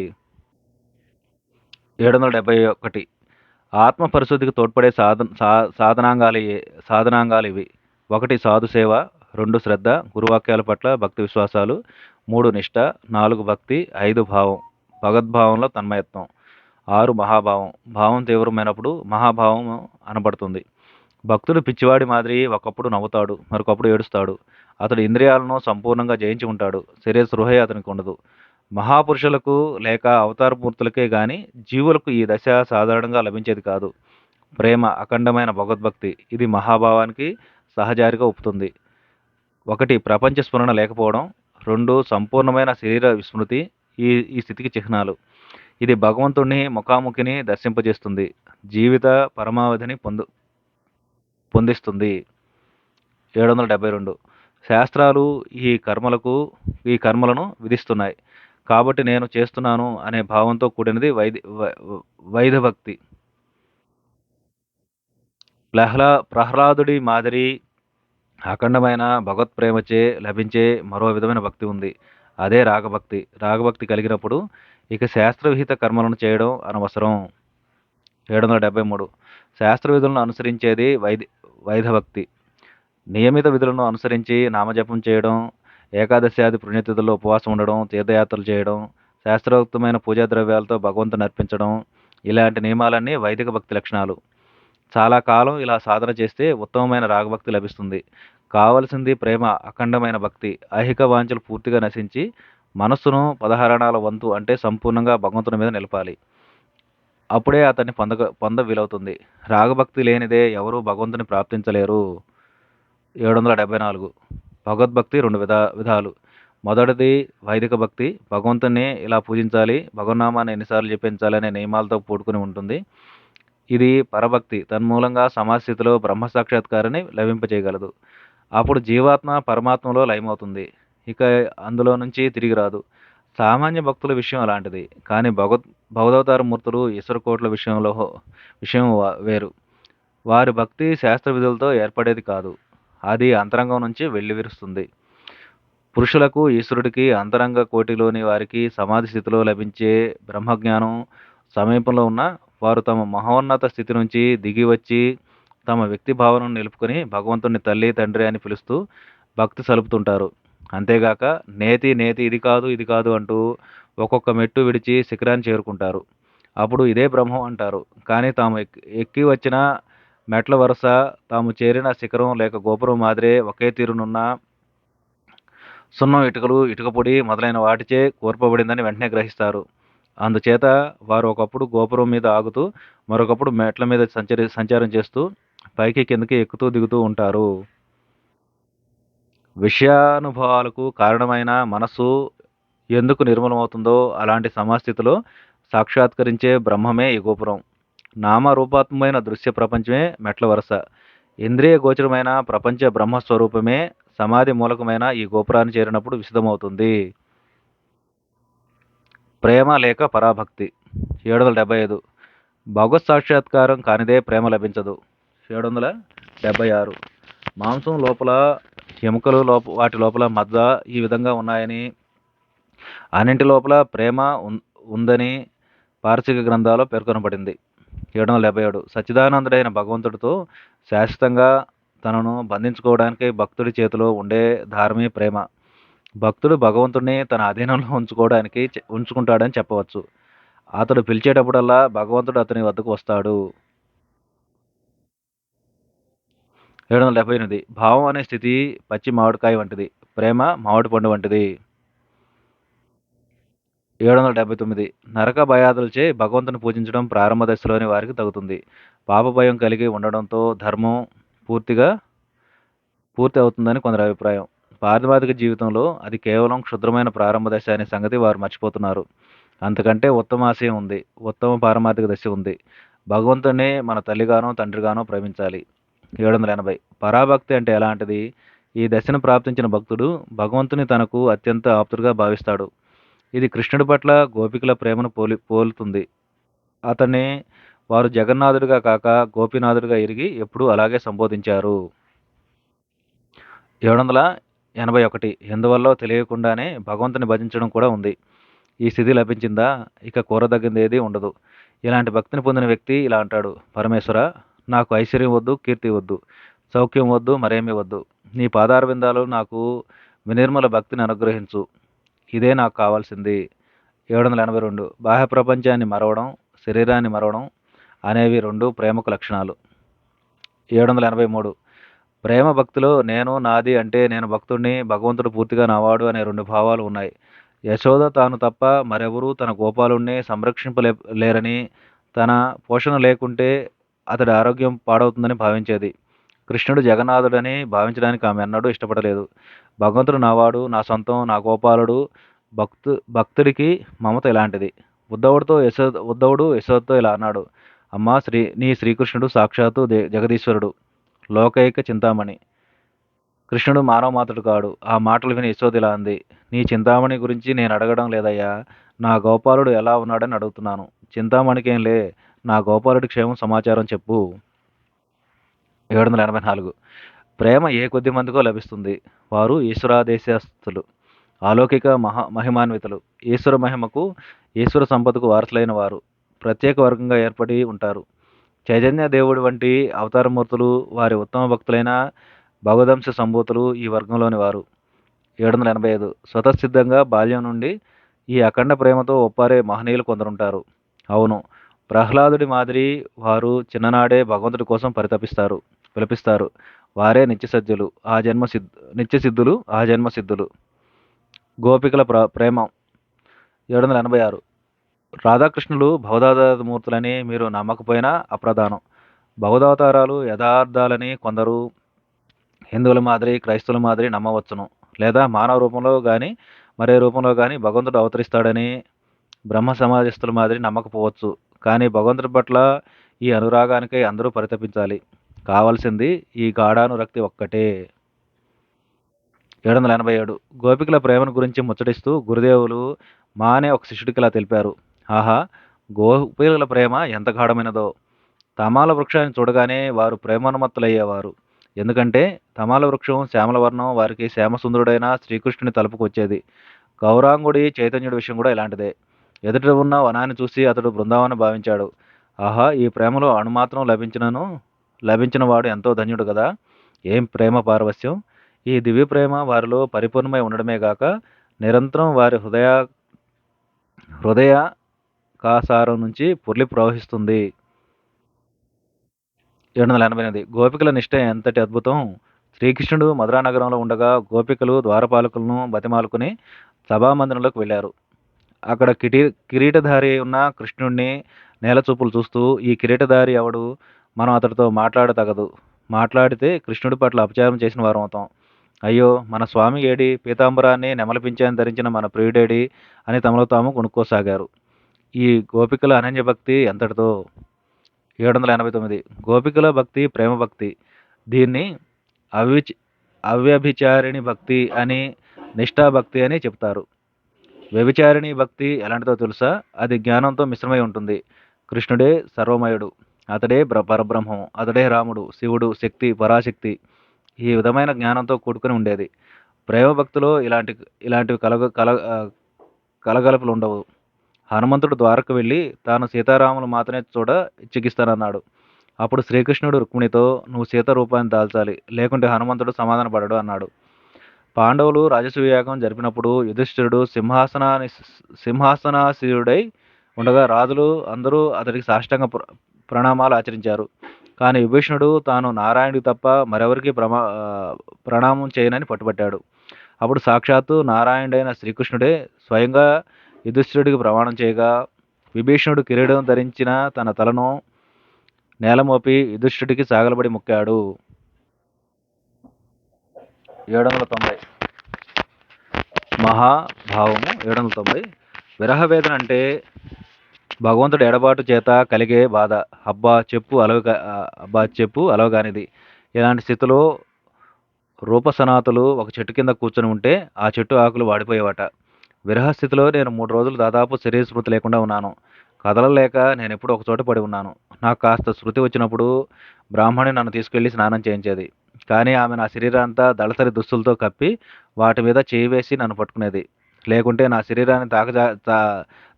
771 ఆత్మ పరిశుద్ధికి తోడ్పడే సాధనాంగాలు ఇవి. 1 సాధుసేవ, 2 శ్రద్ధ గురువాక్యాల పట్ల భక్తి విశ్వాసాలు, 3 నిష్ఠ, 4 భక్తి, 5 భావం భగవద్భావంలో తన్మయత్వం, 6 మహాభావం భావం తీవ్రమైనప్పుడు మహాభావం అనబడుతుంది. భక్తుడు పిచ్చివాడి మాదిరి ఒకప్పుడు నవ్వుతాడు, మరొకప్పుడు ఏడుస్తాడు. అతడు ఇంద్రియాలను సంపూర్ణంగా జయించి ఉంటాడు. శరీర స్పృహే అతనికి ఉండదు. మహాపురుషులకు లేక అవతారమూర్తులకే గాని జీవులకు ఈ దశ సాధారణంగా లభించేది కాదు. ప్రేమ అఖండమైన భగవద్భక్తి ఇది మహాభావానికి సహజారిగా ఒప్పుతుంది. 1 ప్రపంచ స్మరణ లేకపోవడం, 2 సంపూర్ణమైన శరీర విస్మృతి ఈ స్థితికి చిహ్నాలు. ఇది భగవంతుడిని ముఖాముఖిని దర్శింపజేస్తుంది. జీవిత పరమావధిని పొందిస్తుంది. 772 శాస్త్రాలు ఈ కర్మలను విధిస్తున్నాయి. కాబట్టి నేను చేస్తున్నాను అనే భావంతో కూడినది వైదభక్తి. ప్రహ్లాదుడి మాదిరి అఖండమైన భగవత్ప్రేమచే లభించే మరో విధమైన భక్తి ఉంది. అదే రాగభక్తి. రాగభక్తి కలిగినప్పుడు ఇక శాస్త్రవిహిత కర్మలను చేయడం అనవసరం. 773 శాస్త్ర విధులను అనుసరించేది వైదభక్తి. నియమిత విధులను అనుసరించి నామజపం చేయడం, ఏకాదశాది పుణ్యతిథుల్లో ఉపవాసం ఉండడం, తీర్థయాత్రలు చేయడం, శాస్త్రోక్తమైన పూజా ద్రవ్యాలతో భగవంతుని అర్పించడం, ఇలాంటి నియమాలన్నీ వైదిక భక్తి లక్షణాలు. చాలా కాలం ఇలా సాధన చేస్తే ఉత్తమమైన రాగభక్తి లభిస్తుంది. కావలసింది ప్రేమ అఖండమైన భక్తి. ఐహిక వాంఛలు పూర్తిగా నశించి మనస్సును 16 వంతు అంటే సంపూర్ణంగా భగవంతుని మీద నిలపాలి. అప్పుడే అతన్ని పొంద వీలవుతుంది. రాగభక్తి లేనిదే ఎవరూ భగవంతుని ప్రాప్తించలేరు. 774 భగవద్భక్తి 2 విధాలు. మొదటిది వైదిక భక్తి. భగవంతుని ఇలా పూజించాలి, భగవన్నామాన్ని ఎన్నిసార్లు జపించాలి అనే నియమాలతో కూడుకుని ఉంటుంది. ఇది పరభక్తి. తన్మూలంగా సమాజస్థితిలో బ్రహ్మసాక్షాత్కారాన్ని లభింపచేయగలదు. అప్పుడు జీవాత్మ పరమాత్మలో లయమవుతుంది. ఇక అందులో నుంచి తిరిగి రాదు. సామాన్య భక్తుల విషయం అలాంటిది. కానీ భగవదవతార మూర్తులు ఈశ్వరకోట్ల విషయం వేరు. వారి భక్తి శాస్త్ర విధులతో ఏర్పడేది కాదు. అది అంతరంగం నుంచి వెల్లివిరుస్తుంది. పురుషులకు ఈశ్వరుడికి అంతరంగ కోటిలోని వారికి సమాధి స్థితిలో లభించే బ్రహ్మజ్ఞానం సమీపంలో ఉన్న వారు తమ మహోన్నత స్థితి నుంచి దిగి వచ్చి తమ వ్యక్తి భావనను నిలుపుకొని భగవంతుని తల్లి తండ్రి అని పిలుస్తూ భక్తి సలుపుతుంటారు. అంతేగాక నేతి నేతి ఇది కాదు ఇది కాదు అంటూ ఒక్కొక్క మెట్టు విడిచి శిఖరాన్ని చేరుకుంటారు. అప్పుడు ఇదే బ్రహ్మం అంటారు. కానీ తాము ఎక్కి వచ్చిన మెట్ల వరుస, తాము చేరిన శిఖరం లేక గోపురం మాదిరే ఒకే తీరునున్న సున్నం, ఇటుకలు, ఇటుక పొడి మొదలైన వాటిచే కూర్పబడిందని వెంటనే గ్రహిస్తారు. అందుచేత వారు ఒకప్పుడు గోపురం మీద ఆగుతూ, మరొకప్పుడు మెట్ల మీద సంచారం చేస్తూ, పైకి కిందకి ఎక్కుతూ దిగుతూ ఉంటారు. విషయానుభవాలకు కారణమైన మనస్సు ఎందుకు నిర్మలమవుతుందో అలాంటి సమాస్థితిలో సాక్షాత్కరించే బ్రహ్మమే ఈ గోపురం. నామరూపాత్మకమైన దృశ్య ప్రపంచమే మెట్ల వరుస. ఇంద్రియ గోచరమైన ప్రపంచ బ్రహ్మస్వరూపమే సమాధి మూలకమైన ఈ గోపురాన్ని చేరినప్పుడు విశదమవుతుంది. ప్రేమ లేక పరాభక్తి. 775. భగవత్ సాక్షాత్కారం కానిదే ప్రేమ లభించదు. 776. మాంసం లోపల, ఎముకలు వాటి లోపల మద్ద ఈ విధంగా ఉన్నాయని, అన్నింటి లోపల ప్రేమ ఉందని పారసిక గ్రంథాల్లో పేర్కొనబడింది. 777. సచ్చిదానందుడైన భగవంతుడితో శాశ్వతంగా తనను బంధించుకోవడానికి భక్తుడి చేతిలో ఉండే దారమే ప్రేమ. భక్తుడు భగవంతుడిని తన అధీనంలో ఉంచుకుంటాడని చెప్పవచ్చు. అతడు పిలిచేటప్పుడల్లా భగవంతుడు అతని వద్దకు వస్తాడు. 778. భావం అనే స్థితి పచ్చి మామిడికాయ వంటిది. ప్రేమ మామిడి పండు వంటిది. 779. నరక భయాదులచే భగవంతుని పూజించడం ప్రారంభ దశలోని వారికి తగుతుంది. పాప భయం కలిగి ఉండడంతో ధర్మం పూర్తి అవుతుందని కొందరి అభిప్రాయం. పారిమార్థిక జీవితంలో అది కేవలం క్షుద్రమైన ప్రారంభ దశ అనే సంగతి వారు మర్చిపోతున్నారు. అంతకంటే ఉత్తమాశయం ఉంది. ఉత్తమ పారమార్థిక దశ ఉంది. భగవంతుడిని మన తల్లిగానో తండ్రిగానో ప్రేమించాలి. 780. పరాభక్తి అంటే ఎలాంటిది? ఈ దశను ప్రాప్తించిన భక్తుడు భగవంతుని తనకు అత్యంత ఆప్తుడుగా భావిస్తాడు. ఇది కృష్ణుడి పట్ల గోపికల ప్రేమను పోలుతుంది. అతన్ని వారు జగన్నాథుడిగా కాక గోపీనాథుడిగా ఎరిగి ఎప్పుడూ అలాగే సంబోధించారు. 781. ఎందువల్లో తెలియకుండానే భగవంతుని భజించడం కూడా ఉంది. ఈ స్థితి లభించిందా ఇక కోరదగింది ఏదీ ఉండదు. ఇలాంటి భక్తిని పొందిన వ్యక్తి ఇలా అంటాడు: పరమేశ్వర, నాకు ఐశ్వర్యం వద్దు, కీర్తి వద్దు, సౌఖ్యం వద్దు, మరేమీ వద్దు. నీ పాదారవిందాలు నాకు వినిర్మల భక్తిని అనుగ్రహించు. ఇదే నాకు కావాల్సింది. 782. బాహ్య ప్రపంచాన్ని మరవడం, శరీరాన్ని మరవడం అనేవి రెండు ప్రేమకు లక్షణాలు. 783. ప్రేమ భక్తిలో నేను, నాది అంటే నేను భక్తుడిని, భగవంతుడు పూర్తిగా నావాడు అనే రెండు భావాలు ఉన్నాయి. యశోద తాను తప్ప మరెవరూ తన గోపాలుణ్ణి సంరక్షింపలేరని, తన పోషణ లేకుంటే అతడి ఆరోగ్యం పాడవుతుందని భావించేది. కృష్ణుడు జగన్నాథుడని భావించడానికి ఆమె ఎన్నడూ ఇష్టపడలేదు. భగవంతుడు నావాడు, నా సొంతం, నా గోపాలుడు. భక్తుడికి మమత ఇలాంటిది. ఉద్ధవుడు యశోదతో ఇలా అన్నాడు: అమ్మా, నీ శ్రీకృష్ణుడు సాక్షాత్తు జగదీశ్వరుడు, లోకైక చింతామణి. కృష్ణుడు మానవ మాత్రుడు కాడు. ఆ మాటలు విని యశోద ఇలా అంది: నీ చింతామణి గురించి నేను అడగడం లేదయ్యా, నా గోపాలుడు ఎలా ఉన్నాడని అడుగుతున్నాను. చింతామణికేం లే, నా గోపాలుడి క్షేమం సమాచారం చెప్పు. 784. ప్రేమ ఏ కొద్ది మందికో లభిస్తుంది. వారు ఈశ్వరాదేశస్థులు, అలౌకిక మహిమాన్వితులు. ఈశ్వర మహిమకు, ఈశ్వర సంపదకు వారసులైన వారు ప్రత్యేక వర్గంగా ఏర్పడి ఉంటారు. చైతన్య దేవుడి వంటి అవతారమూర్తులు వారి ఉత్తమ భక్తులైన భగవదంశ సంభూతులు ఈ వర్గంలోని వారు. 785. స్వతసిద్ధంగా బాల్యం నుండి ఈ అఖండ ప్రేమతో ఒప్పారే మహనీయులు కొందరుంటారు. అవును, ప్రహ్లాదుడి మాదిరి వారు చిన్ననాడే భగవంతుడి కోసం విలపిస్తారు. వారే నిత్యసిద్ధులు, ఆ జన్మ సిద్ధులు. గోపికల ప్రేమ. 786. రాధాకృష్ణులు భగవదావతారమూర్తులని మీరు నమ్మకపోయినా అప్రధానం. భగవదావతారాలు యథార్థాలని కొందరు హిందువుల మాదిరి, క్రైస్తవుల మాదిరి నమ్మవచ్చును. లేదా మానవ రూపంలో కానీ మరే రూపంలో కానీ భగవంతుడు అవతరిస్తాడని బ్రహ్మ సమాజస్థుల మాదిరి నమ్మకపోవచ్చు. కానీ భగవంతుడి పట్ల ఈ అనురాగానికై అందరూ పరితపించాలి. కావాల్సింది ఈ గాఢానురక్తి ఒక్కటే. 787 గోపికల ప్రేమను గురించి ముచ్చటిస్తూ గురుదేవులు మా అనే ఒక శిష్యుడికి ఇలా తెలిపారు. ఆహా! గోపికల ప్రేమ ఎంత గాఢమైనదో! తమాల వృక్షాన్ని చూడగానే వారు ప్రేమోన్మత్తులయ్యేవారు. ఎందుకంటే తమాల వృక్షం శ్యామల వర్ణం వారికి శ్యామసుందరుడైన శ్రీకృష్ణుని తలుపుకొచ్చేది. గౌరాంగుడి చైతన్యుడి విషయం కూడా ఇలాంటిదే. ఎదుట ఉన్న వనాన్ని చూసి అతడు బృందావనం భావించాడు. ఆహా! ఈ ప్రేమలో అణుమాత్రం లభించిన వాడు ఎంతో ధన్యుడు గదా! ఏం ప్రేమ పారవస్యం! ఈ దివ్య ప్రేమ వారిలో పరిపూర్ణమై ఉండడమే గాక నిరంతరం వారి హృదయాకాశారం నుంచి పొర్లి ప్రవహిస్తుంది. 788 గోపికల నిష్ఠ ఎంతటి అద్భుతం! శ్రీకృష్ణుడు మధురా నగరంలో ఉండగా గోపికలు ద్వారపాలకులను బతిమాలుకుని సభామందిరంలోకి వెళ్ళారు. అక్కడ కిరీటధారి ఉన్న కృష్ణుడిని నేలచూపులు చూస్తూ, ఈ కిరీటధారి ఎవడు? మనం అతడితో మాట్లాడతగదు. మాట్లాడితే కృష్ణుడి పట్ల అపచారం చేసిన వారమవుతాం. అయ్యో! మన స్వామి ఏడి? పీతాంబరాన్ని నెమలి పింఛాన్ని ధరించిన మన ప్రియుడేడి? అని తమలో తాము కొనుక్కోసాగారు. ఈ గోపికల అనన్య భక్తి ఎంతటిదో! 789 గోపికల భక్తి ప్రేమ భక్తి. దీన్ని అవ్యభిచారిణి భక్తి అని, నిష్ఠాభక్తి అని చెప్తారు. వ్యభిచారిణి భక్తి ఎలాంటిదో తెలుసా? అది జ్ఞానంతో మిశ్రమై ఉంటుంది. కృష్ణుడే సర్వమయుడు. అతడే పరబ్రహ్మం. అతడే రాముడు, శివుడు, శక్తి, పరాశక్తి. ఈ విధమైన జ్ఞానంతో కూడుకుని ఉండేది. ప్రేమ భక్తిలో ఇలాంటివి కలగలుపులు ఉండవు. హనుమంతుడు ద్వారకు వెళ్ళి తాను సీతారాములు మాత్రమే చూడ ఇచ్చగిస్తానన్నాడు. అప్పుడు శ్రీకృష్ణుడు రుక్మిణితో నువ్వు సీత రూపాన్ని దాల్చాలి, లేకుంటే హనుమంతుడు సమాధానపడడు అన్నాడు. పాండవులు రాజసూయాగం జరిపినప్పుడు యుధిష్ఠిరుడు సింహాసనాసీనుడై ఉండగా రాజులు అందరూ అతడికి సాష్టాంగ ప్రణామాలు ఆచరించారు. కానీ విభీషణుడు తాను నారాయణుడికి తప్ప మరెవరికి ప్రణామం చేయనని పట్టుబట్టాడు. అప్పుడు సాక్షాత్తు నారాయణుడైన శ్రీకృష్ణుడే స్వయంగా యుధిష్ఠిరుడికి ప్రమాణం చేయగా విభీషణుడు కిరీటం ధరించిన తన తలను నేలమోపి యుధిష్ఠిరుడికి సాగలబడి మొక్కాడు. 790 మహాభావము 790 విరహవేదన అంటే భగవంతుడి ఎడబాటు చేత కలిగే బాధ. అబ్బా చెప్పు అలవగానిది. ఇలాంటి స్థితిలో రూపసనాతులు ఒక చెట్టు కింద కూర్చొని ఉంటే ఆ చెట్టు ఆకులు వాడిపోయేవట. విరహస్థితిలో నేను 3 రోజులు దాదాపు శరీర స్మృతి లేకుండా ఉన్నాను. కదలలేక నేను ఎప్పుడూ ఒకచోట పడి ఉన్నాను. నాకు కాస్త స్మృతి వచ్చినప్పుడు బ్రాహ్మణి నన్ను తీసుకెళ్లి స్నానం చేయించేది. కానీ ఆమె నా శరీరాంతా దళసరి దుస్తులతో కప్పి వాటి మీద చేయి వేసి నన్ను పట్టుకునేది. లేకుంటే నా శరీరాన్ని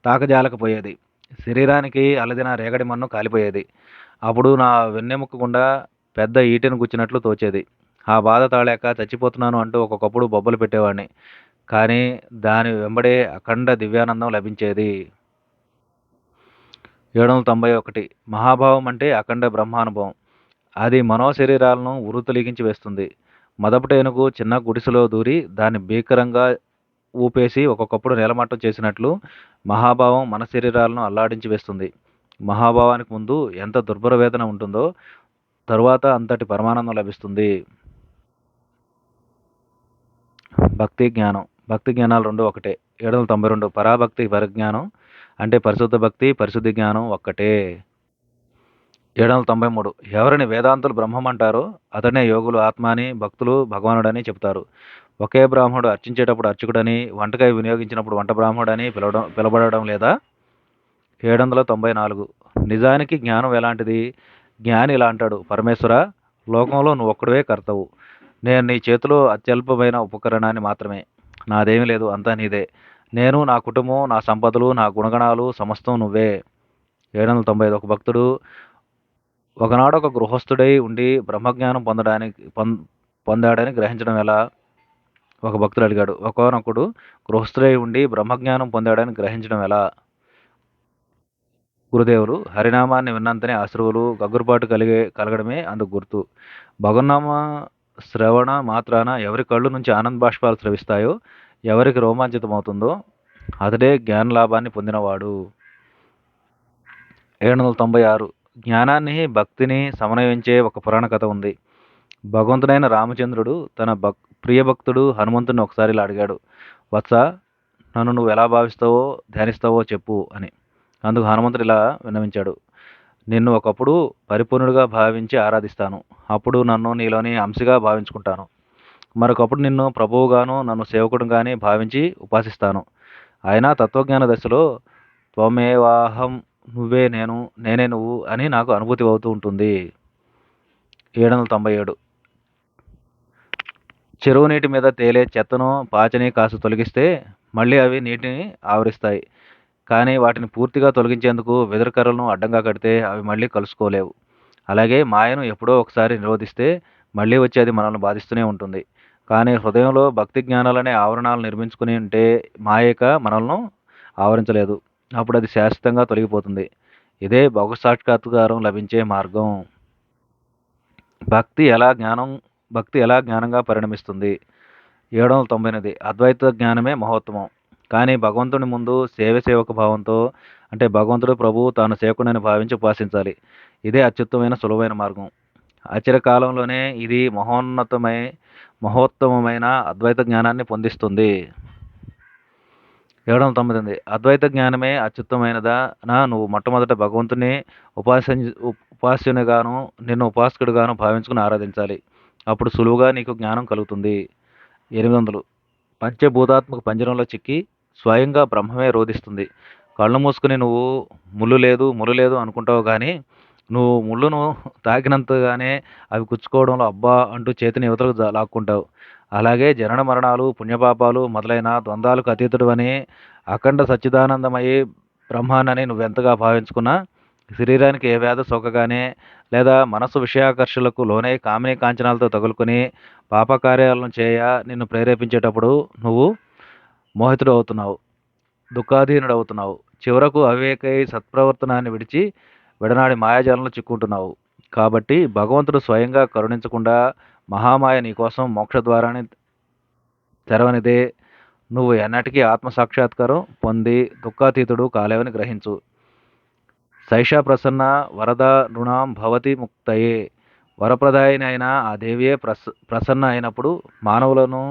తాకజాలకపోయేది. శరీరానికి అలదిన రేగడి మన్ను కాలిపోయేది. అప్పుడు నా వెన్నెముక గుండా పెద్ద ఈటెను గుచ్చినట్లు తోచేది. ఆ బాధ తాళాక చచ్చిపోతున్నాను అంటూ ఒక్కొక్కప్పుడు బొబ్బలు పెట్టేవాడిని. కానీ దాని వెంబడే అఖండ దివ్యానందం లభించేది. 791 మహాభావం అంటే అఖండ బ్రహ్మానుభవం. అది మనోశరీరాలను ఉర్రూతలూగించి వేస్తుంది. మదపుట ఏనుగు చిన్న గుడిసెలో దూరి దాన్ని భీకరంగా ఊపేసి ఒక్కొక్కప్పుడు నేలమట్టం చేసినట్లు మహాభావం మన శరీరాలను అల్లాడించి వేస్తుంది. మహాభావానికి ముందు ఎంత దుర్భర వేదన ఉంటుందో తరువాత అంతటి పరమానందం లభిస్తుంది. భక్తి జ్ఞానం. భక్తి జ్ఞానాలు రెండు ఒకటే. 792 పరాభక్తి పరిజ్ఞానం అంటే పరిశుద్ధ భక్తి పరిశుద్ధి జ్ఞానం ఒక్కటే. 793 ఎవరిని వేదాంతులు బ్రహ్మమంటారో అతనే యోగులు ఆత్మ అని, భక్తులు భగవానుడని చెబుతారు. ఒకే బ్రాహ్మణుడు అర్చించేటప్పుడు అర్చకుడని, వంటకాయ వినియోగించినప్పుడు వంట బ్రాహ్మణుడని పిలబడడం లేదా? 794 నిజానికి జ్ఞానం ఎలాంటిది? జ్ఞాని ఇలా అంటాడు, పరమేశ్వరా, లోకంలో నువ్వు ఒక్కడివే కర్తవు. నేను నీ చేతిలో అత్యల్పమైన ఉపకరణాన్ని మాత్రమే. నాదేమీ లేదు, అంతా నీదే. నేను, నా కుటుంబం, నా సంపదలు, నా గుణగణాలు సమస్తం నువ్వే. 795 ఒక భక్తుడు ఒకనాడు ఒక గృహస్థుడై ఉండి బ్రహ్మజ్ఞానం పొందాడని గ్రహించడం ఎలా? ఒక భక్తుడు అడిగాడు. ఒకనొకడు గృహస్థుడై ఉండి బ్రహ్మజ్ఞానం పొందాడని గ్రహించడం ఎలా? గురుదేవులు హరినామాన్ని విన్నంతనే అశ్రువులు గగ్గురుపాటు కలగడమే అందుకు గుర్తు. భగవన్నామ శ్రవణ మాత్రాన ఎవరి కళ్ళు నుంచి ఆనంద బాష్పాలు స్రవిస్తాయో, ఎవరికి రోమాంచితమవుతుందో అతడే జ్ఞాన లాభాన్ని పొందినవాడు. 796 జ్ఞానాన్ని భక్తిని సమన్వయించే ఒక పురాణ కథ ఉంది. భగవంతుడైన రామచంద్రుడు తన ప్రియ భక్తుడు హనుమంతుడిని ఒకసారి ఇలా అడిగాడు, వత్స, నన్ను నువ్వు ఎలా భావిస్తావో ధ్యానిస్తావో చెప్పు అని. అందుకు హనుమంతుడు ఇలా విన్నవించాడు, నిన్ను ఒకప్పుడు పరిపూర్ణుడిగా భావించి ఆరాధిస్తాను. అప్పుడు నన్ను నీలోని అంశగా భావించుకుంటాను. మరొకప్పుడు నిన్ను ప్రభువుగాను నన్ను సేవకుడుగాని భావించి ఉపాసిస్తాను. అయినా తత్వజ్ఞాన దశలో త్వమేవాహం, నువ్వే నేను, నేనే నువ్వు అని నాకు అనుభూతి అవుతూ ఉంటుంది. 797. చెరువు నీటి మీద తేలే చెత్తను, పాచిని కాస్త తొలగిస్తే మళ్ళీ అవి నీటిని ఆవరిస్తాయి. కానీ వాటిని పూర్తిగా తొలగించేందుకు వెదురు కర్రలను అడ్డంగా కడితే అవి మళ్ళీ కలుసుకోలేవు. అలాగే మాయను ఎప్పుడో ఒకసారి నిరోధిస్తే మళ్ళీ వచ్చి అది మనల్ని బాధిస్తూనే ఉంటుంది. కానీ హృదయంలో భక్తి జ్ఞానాలనే ఆవరణాలు నిర్మించుకుని ఉంటే మాయక మనల్ని ఆవరించలేదు. అప్పుడు అది శాశ్వతంగా తొలగిపోతుంది. ఇదే భగవత్ సాక్షాత్కారం లభించే మార్గం. భక్తి ఎలా జ్ఞానంగా పరిణమిస్తుంది? 798. అద్వైత జ్ఞానమే మహోత్తమం. కానీ భగవంతుని ముందు సేవక భావంతో, అంటే భగవంతుడు ప్రభువు తాను సేవకుడని భావించి ఉపాసించాలి. ఇదే అత్యుత్తమైన సులువైన మార్గం. అచిరకాలంలోనే ఇది మహోత్తమమైన అద్వైత జ్ఞానాన్ని పొందిస్తుంది. 798. అద్వైత జ్ఞానమే అత్యుత్తమైనదా? నువ్వు మొట్టమొదట భగవంతుని ఉపాస్యునిగాను నిన్ను ఉపాసకుడిగాను భావించుకుని ఆరాధించాలి. అప్పుడు సులువుగా నీకు జ్ఞానం కలుగుతుంది. 800. పంచభూతాత్మక పంజరంలో చిక్కి స్వయంగా బ్రహ్మమే రోధిస్తుంది. కళ్ళు మూసుకుని నువ్వు ముళ్ళు లేదు అనుకుంటావు కానీ నువ్వు ముళ్ళును తాకినంతగానే అవి గుచ్చుకోవడంలో అబ్బా అంటూ చేతిని యువతలకు లాక్కుంటావు. అలాగే జనన మరణాలు, పుణ్యపాపాలు మొదలైన ద్వంద్వాలకు అతీతుడు అని అఖండ సచ్చిదానందమయి బ్రహ్మాన్నని నువ్వెంతగా భావించుకున్నా శరీరానికి ఏ వ్యాధి సోకగానే లేదా మనస్సు విషయాకర్షలకు లోనై కామినీ కాంచనాలతో తగులుకొని పాపకార్యాలను చేయ నిన్ను ప్రేరేపించేటప్పుడు నువ్వు మోహితుడు అవుతున్నావు, దుఃఖాధీనుడు అవుతున్నావు. చివరకు అవివేకై సత్ప్రవర్తనాన్ని విడిచి విడనాడి మాయాజాలంలో చిక్కుంటున్నావు. కాబట్టి భగవంతుడు స్వయంగా కరుణించకుండా మహామాయ నీకోసం మోక్షద్వారాన్ని తెరవనిదే. నువ్వు ఎన్నటికీ ఆత్మసాక్షాత్కారం పొంది దుఃఖాతీతుడు కాలేవని గ్రహించు. సైషా ప్రసన్న వరద నృణాం భవతి ముక్తయే. వరప్రదాయిని అయిన ఆ దేవియే ప్రసన్న అయినప్పుడు మానవులను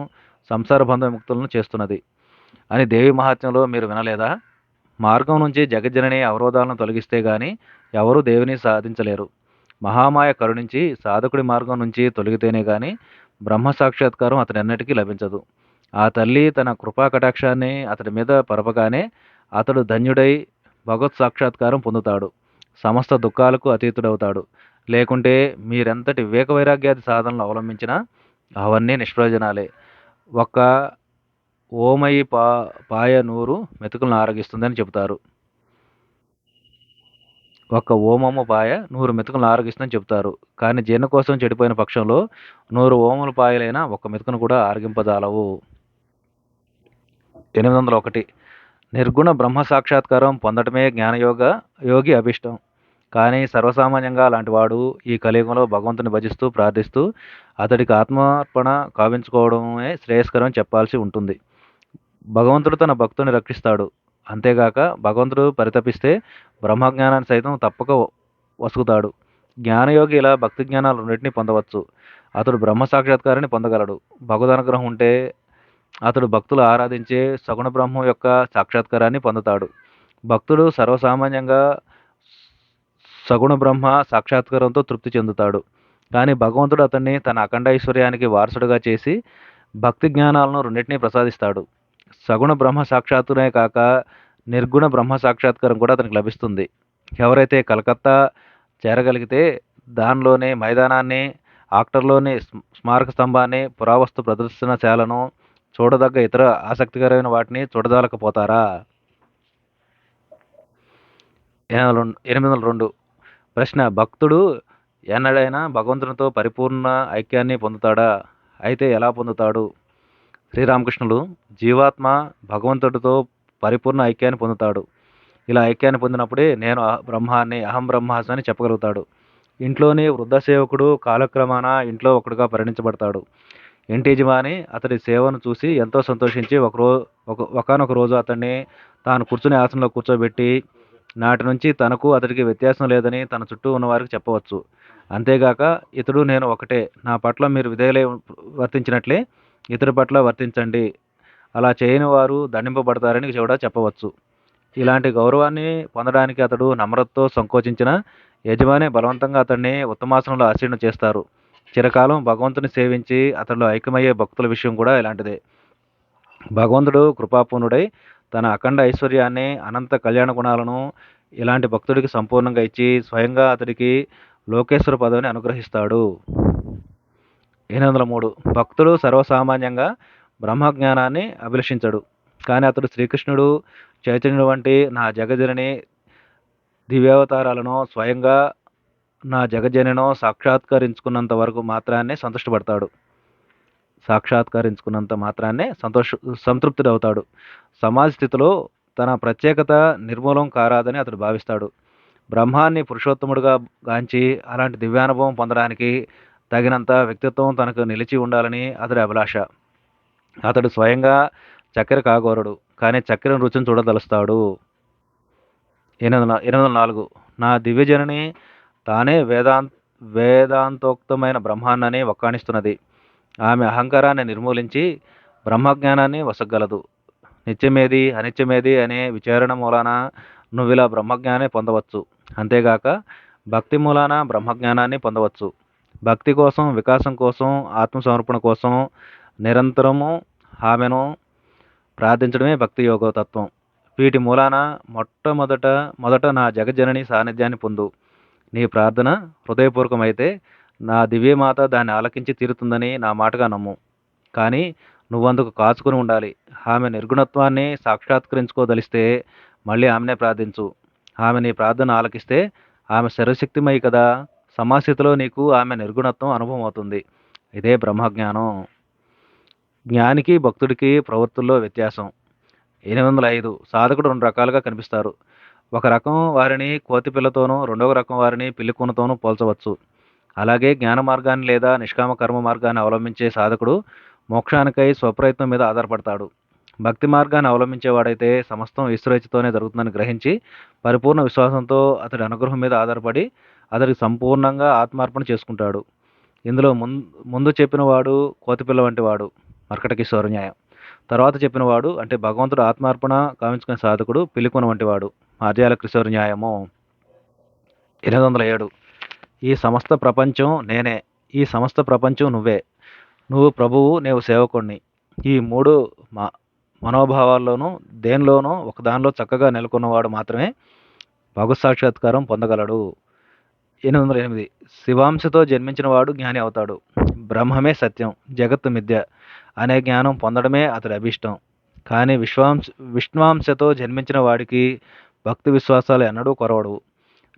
సంసార బంధ విముక్తులను చేస్తున్నది అని దేవి మహాత్మ్యంలో మీరు వినలేదా? మార్గం నుంచి జగజ్జనని అవరోధాలను తొలగిస్తే గాని ఎవరూ దేవిని సాధించలేరు. మహామాయ కరుణించి సాధకుడి మార్గం నుంచి తొలగితేనే గాని బ్రహ్మ సాక్షాత్కారం అతడెన్నటికీ లభించదు. ఆ తల్లి తన కృపా కటాక్షాన్ని అతడి మీద పరపగానే అతడు ధన్యుడై భగవత్ సాక్షాత్కారం పొందుతాడు. సమస్త దుఃఖాలకు అతీతుడవుతాడు. లేకుంటే మీరెంతటి వివేక వైరాగ్యాది సాధనలు అవలంబించినా అవన్నీ నిష్ప్రయోజనాలే. ఒక్క ఓమయి పాయ 100 మెతుకులను ఆరగిస్తుందని చెబుతారు. ఒక్క ఓమము పాయ 100 మెతుకులను ఆరగిస్తుందని చెబుతారు. కానీ జీర్ణకోశం చెడిపోయిన పక్షంలో 100 ఓమముల పాయలైనా ఒక్క మెతుకును కూడా ఆరగింపజాలవు. 801. నిర్గుణ బ్రహ్మ సాక్షాత్కారం పొందటమే యోగి అభిష్టం. కానీ సర్వసామాన్యంగా అలాంటివాడు ఈ కలియుగంలో భగవంతుని భజిస్తూ ప్రార్థిస్తూ అతడికి ఆత్మార్పణ కావించుకోవడమే శ్రేయస్కరం చెప్పాల్సి ఉంటుంది. భగవంతుడు తన భక్తుని రక్షిస్తాడు. అంతేగాక భగవంతుడు పరితపిస్తే బ్రహ్మజ్ఞానాన్ని సైతం తప్పక వసుకుతాడు. జ్ఞానయోగి ఇలా భక్తి జ్ఞానాలు రెండింటినీ పొందవచ్చు. అతడు బ్రహ్మ సాక్షాత్కారాన్ని పొందగలడు. భగవదనుగ్రహం ఉంటే అతడు భక్తులు ఆరాధించే సగుణ బ్రహ్మం యొక్క సాక్షాత్కారాన్ని పొందుతాడు. భక్తుడు సర్వసామాన్యంగా సగుణ బ్రహ్మ సాక్షాత్కారంతో తృప్తి చెందుతాడు. కానీ భగవంతుడు అతన్ని తన అఖండ ఐశ్వర్యానికి వారసుడుగా చేసి భక్తి జ్ఞానాలను రెండింటినీ ప్రసాదిస్తాడు. సగుణ బ్రహ్మ సాక్షాత్తునే కాక నిర్గుణ బ్రహ్మ సాక్షాత్కారం కూడా అతనికి లభిస్తుంది. ఎవరైతే కలకత్తా చేరగలిగితే దానిలోని మైదానాన్ని, ఆక్టర్లోని స్మారక స్తంభాన్ని, పురావస్తు ప్రదర్శనశాలను, చూడదగ్గ ఇతర ఆసక్తికరమైన వాటిని చూడజాలకపోతారా? 802. ప్రశ్న: భక్తుడు ఎన్నడైనా భగవంతునితో పరిపూర్ణ ఐక్యాన్ని పొందుతాడా? అయితే ఎలా పొందుతాడు? శ్రీరామకృష్ణులు: జీవాత్మ భగవంతుడితో పరిపూర్ణ ఐక్యాన్ని పొందుతాడు. ఇలా ఐక్యాన్ని పొందినప్పుడే నేను బ్రహ్మాన్ని, అహం బ్రహ్మాస్మి అని చెప్పగలుగుతాడు. ఇంట్లోని వృద్ధ సేవకుడు కాలక్రమాన ఇంట్లో ఒకడుగా పరిణించబడతాడు. ఇంటి యజమాని అతడి సేవను చూసి ఎంతో సంతోషించి ఒకానొక రోజు అతన్ని తాను కూర్చునే ఆసనంలో కూర్చోబెట్టి నాటి నుంచి తనకు అతడికి వ్యత్యాసం లేదని తన చుట్టూ ఉన్నవారికి చెప్పవచ్చు. అంతేగాక ఇతడు నేను ఒకటే, నా పట్ల మీరు విధేయులై వర్తించినట్లే ఇతడి పట్ల వర్తించండి, అలా చేయని వారు దండింపబడతారని కూడా చెప్పవచ్చు. ఇలాంటి గౌరవాన్ని పొందడానికి అతడు నమ్రతతో సంకోచించిన యజమాని బలవంతంగా అతన్ని ఉత్తమాసనంలో ఆసీనుడు చేస్తారు. చిరకాలం భగవంతుని సేవించి అతడిలో ఐక్యమయ్యే భక్తుల విషయం కూడా ఇలాంటిదే. భగవంతుడు కృపాపూర్ణుడై తన అఖండ ఐశ్వర్యాన్ని, అనంత కళ్యాణ గుణాలను ఇలాంటి భక్తుడికి సంపూర్ణంగా ఇచ్చి స్వయంగా అతడికి లోకేశ్వర పదవిని అనుగ్రహిస్తాడు. 803 భక్తుడు సర్వసామాన్యంగా బ్రహ్మజ్ఞానాన్ని అభిలషించడు. కానీ అతడు శ్రీకృష్ణుడు, చైతన్యుడు వంటి నా జగజనని దివ్యావతారాలను స్వయంగా నా జగజ్జననో సాక్షాత్కరించుకున్నంత వరకు మాత్రాన్నే సంతుష్టపడతాడు. సంతృప్తుడవుతాడు. సమాజ స్థితిలో తన ప్రత్యేకత నిర్మూలం కారాదని అతడు భావిస్తాడు. బ్రహ్మాన్ని పురుషోత్తముడుగా గాంచి అలాంటి దివ్యానుభవం పొందడానికి తగినంత వ్యక్తిత్వం తనకు నిలిచి ఉండాలని అతడి అభిలాష. అతడు స్వయంగా చక్కెర కాగోరడు, కానీ చక్కెర రుచిని చూడదలుస్తాడు. 804 నా దివ్యజనని తానే వేదాంతోక్తమైన బ్రహ్మాన్నని వక్కాణిస్తున్నది. ఆమె అహంకారాన్ని నిర్మూలించి బ్రహ్మజ్ఞానాన్ని వసగలదు. నిత్యమేది అనిత్యమేది అనే విచారణ మూలాన నువ్విలా బ్రహ్మజ్ఞానాన్ని పొందవచ్చు. అంతేగాక భక్తి మూలాన బ్రహ్మజ్ఞానాన్ని పొందవచ్చు. భక్తి కోసం, వికాసం కోసం, ఆత్మసమర్పణ కోసం నిరంతరము ఆమెను ప్రార్థించడమే భక్తి యోగతత్వం. వీటి మూలాన మొదట నా జగజ్జనని సాన్నిధ్యాన్ని పొందు. నీ ప్రార్థన హృదయపూర్వకమైతే నా దివ్యమాత దాన్ని ఆలకించి తీరుతుందని నా మాటగా నమ్ము. కానీ నువ్వందుకు కాచుకుని ఉండాలి. ఆమె నిర్గుణత్వాన్ని సాక్షాత్కరించుకోదలిస్తే మళ్ళీ ఆమెనే ప్రార్థించు. ఆమె నీ ప్రార్థన ఆలకిస్తే ఆమె సర్వశక్తిమయి కదా. సమాస్థితిలో నీకు ఆమె నిర్గుణత్వం అనుభవం అవుతుంది. ఇదే బ్రహ్మజ్ఞానం. జ్ఞానికి భక్తుడికి ప్రవృత్తుల్లో వ్యత్యాసం. 805 సాధకుడు 2 రకాలుగా కనిపిస్తారు. ఒక రకం వారిని కోతిపిల్లతోనూ, రెండవ రకం వారిని పిల్లికూనతోనూ పోల్చవచ్చు. అలాగే జ్ఞాన మార్గాన్ని లేదా నిష్కామ కర్మ మార్గాన్ని అవలంబించే సాధకుడు మోక్షానికై స్వప్రయత్నం మీద ఆధారపడతాడు. భక్తి మార్గాన్ని అవలంబించేవాడైతే సమస్తం ఈశ్వరేచ్ఛతోనే జరుగుతుందని గ్రహించి పరిపూర్ణ విశ్వాసంతో అతడి అనుగ్రహం మీద ఆధారపడి అతడికి సంపూర్ణంగా ఆత్మార్పణ చేసుకుంటాడు. ఇందులో ముందు చెప్పినవాడు కోతిపిల్ల వంటి వాడు, మర్కట కిశోర న్యాయం. తర్వాత చెప్పినవాడు అంటే భగవంతుడు ఆత్మార్పణ కావించుకునే సాధకుడు పిల్లికొన వంటివాడు, మార్జాల కిశోర న్యాయము. 807 ఈ సమస్త ప్రపంచం నేనే, ఈ సమస్త ప్రపంచం నువ్వే. నువ్వు ప్రభువు, నేను సేవకుణ్ణి. ఈ 3 మనోభావాల్లోనూ దేనిలోనూ ఒకదానిలో చక్కగా నెలకొన్నవాడు మాత్రమే భగవత్ సాక్షాత్కారం పొందగలడు. 808 శివాంశతో జన్మించిన వాడు జ్ఞాని అవుతాడు. బ్రహ్మమే సత్యం, జగత్తు మిథ్య అనే జ్ఞానం పొందడమే అతడి అభీష్టం. కానీ విష్ణువాంశతో జన్మించిన వాడికి భక్తి విశ్వాసాలు ఎన్నడూ కొరవడవు.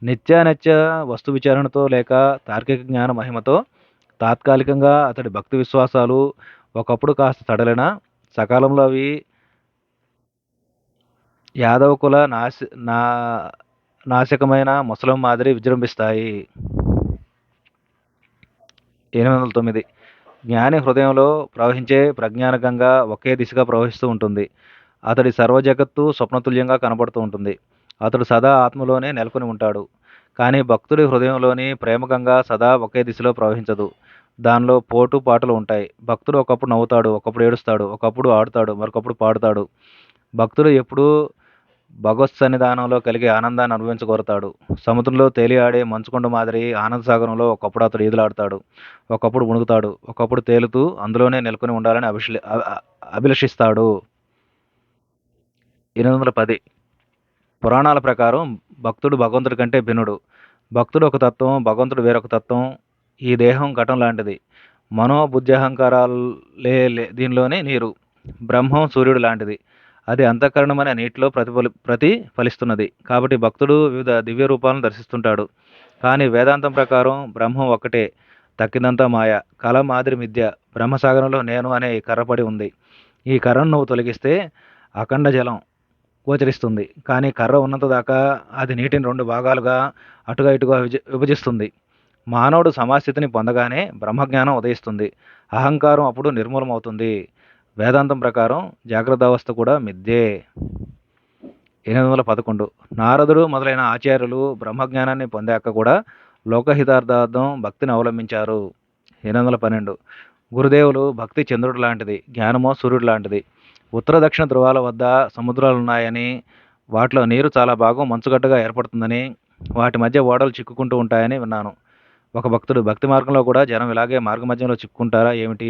నిత్యానిత్య వస్తు విచారణతో లేక తార్కిక జ్ఞాన మహిమతో తాత్కాలికంగా అతడి భక్తి విశ్వాసాలు ఒకప్పుడు కాస్త సడలినా సకాలంలో అవి యాదవ కుల నాశకమైన ముసలం మాదిరి విజృంభిస్తాయి. 809 జ్ఞాని హృదయంలో ప్రవహించే ప్రజ్ఞాన గంగ ఒకే దిశగా ప్రవహిస్తూ ఉంటుంది. అతడి సర్వజగత్తు స్వప్నతుల్యంగా కనబడుతూ ఉంటుంది. అతడు సదా ఆత్మలోనే నెలకొని ఉంటాడు. కానీ భక్తుడి హృదయంలోని ప్రేమగంగా సదా ఒకే దిశలో ప్రవహించదు. దానిలో పోటు పాటలు ఉంటాయి. భక్తుడు ఒకప్పుడు నవ్వుతాడు, ఒకప్పుడు ఏడుస్తాడు, ఒకప్పుడు ఆడుతాడు, మరొకప్పుడు పాడుతాడు. భక్తుడు ఎప్పుడూ భగవత్ సన్నిధానంలో కలిగే ఆనందాన్ని అనుభవించగోరతాడు. సముద్రంలో తేలియాడే మంచుకొండ మాదిరి ఆనంద సాగరంలో ఒకప్పుడు అతడు ఈదులాడతాడు, ఒకప్పుడు మునుగుతాడు, ఒకప్పుడు తేలుతూ అందులోనే నెలకొని ఉండాలని అభిలషిస్తాడు. 810 పురాణాల ప్రకారం భక్తుడు భగవంతుడి కంటే భిన్నుడు. భక్తుడు ఒక తత్వం, భగవంతుడు వేరొక తత్వం. ఈ దేహం ఘటం లాంటిది. మనోబుద్ధి అహంకారాలే దీనిలోనే నీరు. బ్రహ్మం సూర్యుడు లాంటిది. అది అంతఃకరణమనే నీటిలో ప్రతిఫలిస్తున్నది. కాబట్టి భక్తుడు వివిధ దివ్య రూపాలను దర్శిస్తుంటాడు. కానీ వేదాంతం ప్రకారం బ్రహ్మం ఒక్కటే, తక్కిందంతా మాయ, కళ మాదిరి మిథ్య. బ్రహ్మసాగరంలో నేను అనే ఈ కర్ర పడి ఉంది. ఈ కర్రను నువ్వు తొలగిస్తే అఖండ జలం గోచరిస్తుంది. కానీ కర్ర ఉన్నంత దాకా అది నీటిని 2 భాగాలుగా అటుగా ఇటుగా విభజిస్తుంది. మానవుడు సమాస్థితిని పొందగానే బ్రహ్మజ్ఞానం ఉదయిస్తుంది. అహంకారం అప్పుడు నిర్మూలమవుతుంది. వేదాంతం ప్రకారం జాగ్రత్త అవస్థ కూడా మిథ్యే. 811 నారదుడు మొదలైన ఆచార్యులు బ్రహ్మజ్ఞానాన్ని పొందాక కూడా లోకహితార్థార్థం భక్తిని అవలంబించారు. 812 గురుదేవులు భక్తి చంద్రుడు లాంటిది, జ్ఞానమో సూర్యుడు లాంటిది. ఉత్తర దక్షిణ ధృవాల వద్ద సముద్రాలున్నాయని, వాటిలో నీరు చాలా భాగం మంచుగడ్డగా ఏర్పడుతుందని, వాటి మధ్య ఓడలు చిక్కుకుంటూ ఉంటాయని విన్నాను. ఒక భక్తుడు భక్తి మార్గంలో కూడా జనం ఇలాగే మార్గమధ్యంలో చిక్కుకుంటారా ఏమిటి?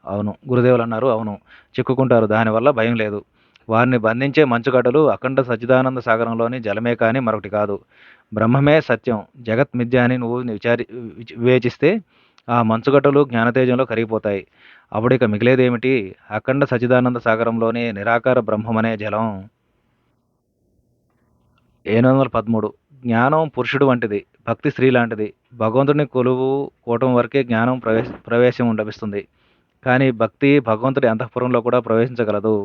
అవును. గురుదేవులన్నారు. అవును. చిక్కుకుంటారు. దానివల్ల భయం లేదు. వారిని బంధించే మంచుగడ్డలు అఖండ సచ్చిదానంద సాగరంలోని జలమే కానీ మరొకటి కాదు. బ్రహ్మమే సత్యం, జగత్ మిథ్య అని నువ్వు వివేచిస్తే ఆ మంచుగడ్డలు జ్ఞానతేజంలో కరిగిపోతాయి. అప్పుడిక మిగిలేదేమిటి? అఖండ సచ్చిదానంద సాగరంలోని నిరాకార బ్రహ్మమనే జలం. 813 జ్ఞానం పురుషుడు వంటిది. భక్తి స్త్రీ లాంటిది. భగవంతుడిని కొలువు కోవటం వరకే జ్ఞానం ప్రవేశం లభిస్తుంది. కానీ భక్తి భగవంతుడి అంతఃపురంలో కూడా ప్రవేశించగలదు.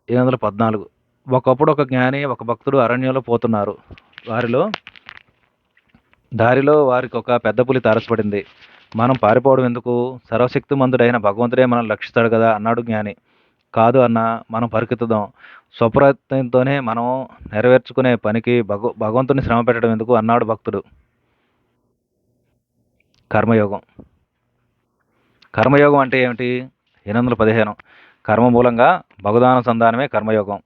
814 ఒకప్పుడు ఒక జ్ఞాని, ఒక భక్తుడు అరణ్యంలో పోతున్నారు. దారిలో వారికి ఒక పెద్ద పులి తారసపడింది. మనం పారిపోవడం ఎందుకు? సర్వశక్తిమంతుడైన భగవంతుడే మనల్ని రక్షిస్తాడు కదా అన్నాడు జ్ఞాని. కాదు అన్నా, మనం పరిగెత్తుదాం. స్వప్రయత్నంతోనే మనం నెరవేర్చుకునే పనికి భగవంతుని శ్రమ పెట్టడం ఎందుకు అన్నాడు భక్తుడు. కర్మయోగం. కర్మయోగం అంటే ఏమిటి? 815 కర్మ మూలంగా భగవదానుసంధానమే కర్మయోగం.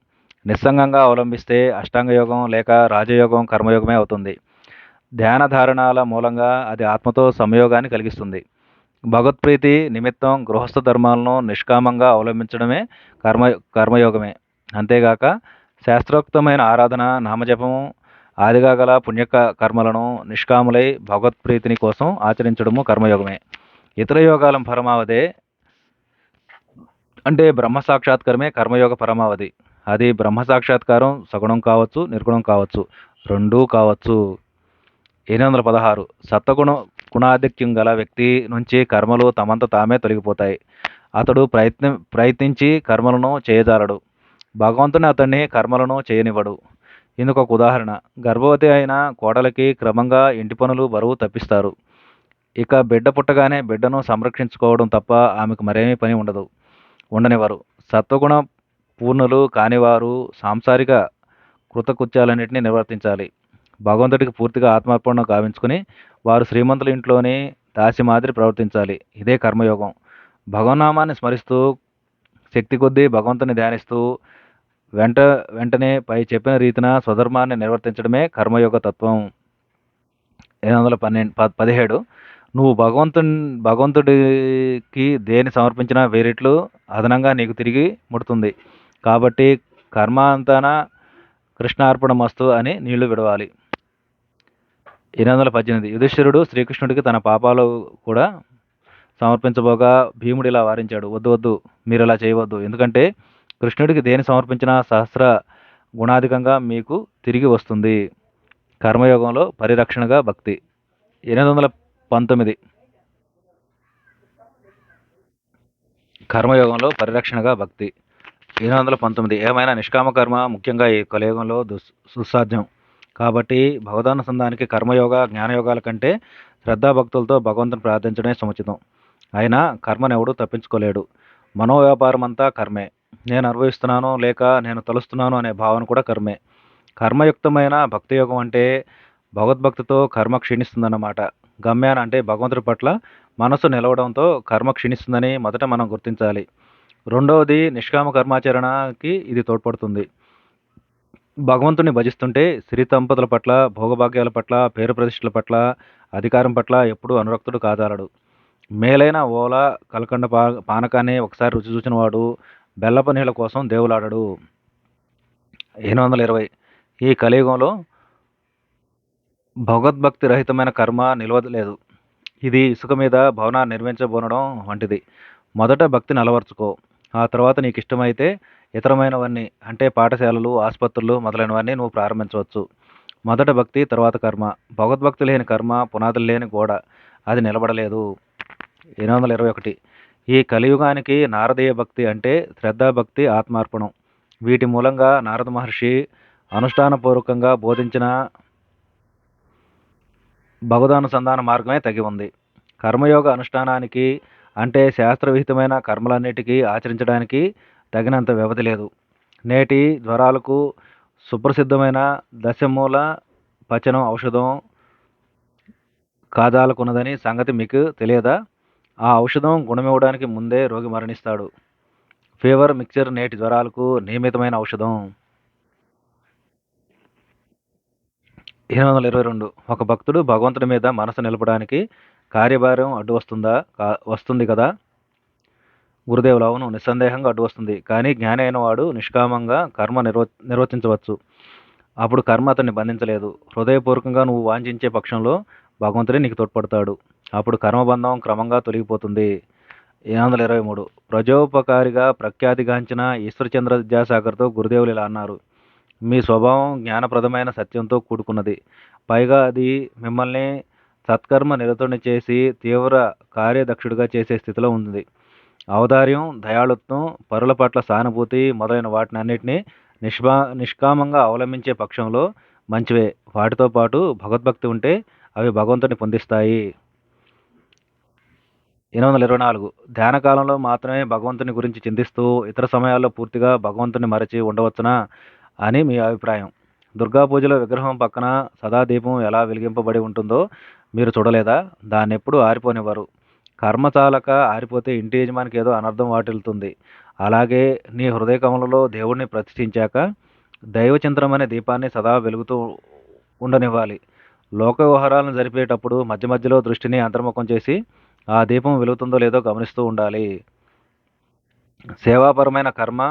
నిస్సంగంగా అవలంబిస్తే అష్టాంగ యోగం లేక రాజయోగం కర్మయోగమే అవుతుంది. ధ్యాన ధారణాల మూలంగా అది ఆత్మతో సంయోగాన్ని కలిగిస్తుంది. భగవత్ప్రీతి నిమిత్తం గృహస్థ ధర్మాలను నిష్కామంగా అవలంబించడమే కర్మయోగమే. అంతేగాక శాస్త్రోక్తమైన ఆరాధన, నామజపము ఆదిగా గల పుణ్య కర్మలను నిష్కాములై భగవత్ప్రీతిని కోసం ఆచరించడము కర్మయోగమే. ఇతర యోగాల పరమావధే అంటే బ్రహ్మ సాక్షాత్కారమే కర్మయోగ పరమావధి. అది బ్రహ్మ సాక్షాత్కారం సగుణం కావచ్చు, నిర్గుణం కావచ్చు, రెండూ కావచ్చు. 816 గుణాధిక్యం గల వ్యక్తి నుంచి కర్మలు తమంత తామే తొలగిపోతాయి. అతడు ప్రయత్నించి కర్మలను చేయజాలడు. భగవంతుని అతన్ని కర్మలను చేయనివ్వడు. ఇందుకు ఒక ఉదాహరణ. గర్భవతి అయిన కోడలికి క్రమంగా ఇంటి పనులు బరువు తప్పిస్తారు. ఇక బిడ్డ పుట్టగానే బిడ్డను సంరక్షించుకోవడం తప్ప ఆమెకు మరేమీ పని ఉండనివ్వరు. సత్వగుణ పూర్ణులు కానివారు సాంసారిక కృతకృత్యాలన్నింటినీ నిర్వర్తించాలి. భగవంతుడికి పూర్తిగా ఆత్మార్పణను గావించుకుని వారు శ్రీమంతుల ఇంట్లోని దాసి మాదిరి ప్రవర్తించాలి. ఇదే కర్మయోగం. భగవన్నామాన్ని స్మరిస్తూ శక్తి కొద్దీ భగవంతుని ధ్యానిస్తూ వెంటనే పై చెప్పిన రీతిన స్వధర్మాన్ని నిర్వర్తించడమే కర్మయోగ తత్వం. 817 నువ్వు భగవంతుడికి దేని సమర్పించినా వేరెట్లు అదనంగా నీకు తిరిగి ముడుతుంది. కాబట్టి కర్మాంతాన కృష్ణార్పణమస్తు అని నీళ్లు విడవాలి. 818 యుధిష్ఠిరుడు శ్రీకృష్ణుడికి తన పాపాలు కూడా సమర్పించబోగా భీముడు ఇలా వారించాడు. వద్దు వద్దు, మీరు ఇలా చేయవద్దు. ఎందుకంటే కృష్ణుడికి దేని సమర్పించినా సహస్ర గుణాధికంగా మీకు తిరిగి వస్తుంది. కర్మయోగంలో పరిరక్షణగా భక్తి. 819 కర్మయోగంలో పరిరక్షణగా భక్తి. 819 ఏమైనా నిష్కామ కర్మ ముఖ్యంగా ఈ కలియుగంలో దుస్సాధ్యం. కాబట్టి భగవదానుసంధానానికి కర్మయోగ, జ్ఞానయోగాల కంటే శ్రద్ధాభక్తులతో భగవంతుని ప్రార్థించడమే సముచితం. అయినా కర్మనెవడూ తప్పించుకోలేడు. మనోవ్యాపారం అంతా కర్మే. నేను అనుభవిస్తున్నాను లేక నేను తలుస్తున్నాను అనే భావన కూడా కర్మే. కర్మయుక్తమైన భక్తియోగం అంటే భగవద్భక్తితో కర్మ క్షీణిస్తుందన్నమాట. గమ్యాన అంటే భగవంతుడి పట్ల మనసు నిలవడంతో కర్మ క్షీణిస్తుందని మొదట మనం గుర్తించాలి. రెండవది నిష్కామ కర్మాచరణకి ఇది తోడ్పడుతుంది. భగవంతుని భజిస్తుంటే సిరి సంపదల పట్ల, భోగభాగ్యాల పట్ల, పేరు ప్రతిష్టల పట్ల, అధికారం పట్ల ఎప్పుడూ అనురక్తుడు కాజాలడు. మేలైన ఓల కలకండ పానకాన్ని ఒకసారి రుచి చూసిన వాడు బెల్లపు నీళ్ళ కోసం దేవులాడడు. 820 ఈ కలియుగంలో భగవద్భక్తి రహితమైన కర్మ నిలవలేదు. ఇది ఇసుక మీద భవనాన్ని నిర్మించబోనడం వంటిది. మొదట భక్తిని అలవర్చుకో. ఆ తర్వాత నీకు ఇష్టమైతే ఇతరమైనవన్నీ అంటే పాఠశాలలు, ఆసుపత్రులు మొదలైనవన్నీ నువ్వు ప్రారంభించవచ్చు. మొదట భక్తి, తర్వాత కర్మ. భగవద్భక్తి లేని కర్మ పునాదులు లేని గోడ. అది నిలబడలేదు. 821 ఈ కలియుగానికి నారదీయ భక్తి అంటే శ్రద్ధాభక్తి, ఆత్మార్పణం. వీటి మూలంగా నారద మహర్షి అనుష్ఠానపూర్వకంగా బోధించిన భగవదానుసంధాన మార్గమే తగి ఉంది. కర్మయోగ అనుష్ఠానానికి అంటే శాస్త్రవిహితమైన కర్మలన్నిటికీ ఆచరించడానికి తగినంత వ్యవధి లేదు. నేటి జ్వరాలకు సుప్రసిద్ధమైన దశమూల పచనం ఔషధం కాదాలకున్నదని సంగతి మీకు తెలియదా? ఆ ఔషధం గుణమివ్వడానికి ముందే రోగి మరణిస్తాడు. ఫీవర్ మిక్చర్ నేటి జ్వరాలకు నియమితమైన ఔషధం. 822 ఒక భక్తుడు భగవంతుడి మీద మనసు నిలపడానికి కార్యభారం అడ్డు వస్తుందా? వస్తుంది కదా! గురుదేవులు: అవును, నిస్సందేహంగా అడ్డు వస్తుంది. కానీ జ్ఞాని అయిన వాడు నిష్కామంగా కర్మ నిర్వర్తించవచ్చు. అప్పుడు కర్మ అతన్ని బంధించలేదు. హృదయపూర్వకంగా నువ్వు వాంఛించే పక్షంలో భగవంతుడే నీకు తోడ్పడతాడు. అప్పుడు కర్మబంధం క్రమంగా తొలగిపోతుంది. 823 ప్రజోపకారిగా ప్రఖ్యాతిగాంచిన ఈశ్వరచంద్ర విద్యాసాగర్తో గురుదేవులు ఇలా అన్నారు: మీ స్వభావం జ్ఞానప్రదమైన సత్యంతో కూడుకున్నది. పైగా అది మిమ్మల్ని సత్కర్మ నిరతుడిని చేసి తీవ్ర కార్యదక్షుడిగా చేసే స్థితిలో ఉంది. ఔదార్యం, దయాళుత్వం, పరుల పట్ల సానుభూతి మొదలైన వాటినన్నిటినీ నిష్కామంగా అవలంబించే పక్షంలో మంచివే. వాటితో పాటు భగవద్భక్తి ఉంటే అవి భగవంతుని పొందిస్తాయి. 824 ధ్యాన కాలంలో మాత్రమే భగవంతుని గురించి చింతిస్తూ ఇతర సమయాల్లో పూర్తిగా భగవంతుని మరచి ఉండవచ్చునా అని మీ అభిప్రాయం. దుర్గా పూజలో విగ్రహం పక్కన సదా దీపం ఎలా వెలిగింపబడి ఉంటుందో మీరు చూడలేదా? దాన్నెప్పుడు ఆరిపోనివ్వరు. కర్మచాలక ఆరిపోతే ఇంటి యజమానికి ఏదో అనర్థం వాటిల్లుతుంది. అలాగే నీ హృదయ కమలలో దేవుణ్ణి ప్రతిష్ఠించాక దైవచింతనమనే దీపాన్ని సదా వెలుగుతూ ఉండనివ్వాలి. లోక వ్యవహారాలను జరిపేటప్పుడు మధ్య మధ్యలో దృష్టిని అంతర్ముఖం చేసి ఆ దీపం వెలుగుతుందో లేదో గమనిస్తూ ఉండాలి. సేవాపరమైన కర్మ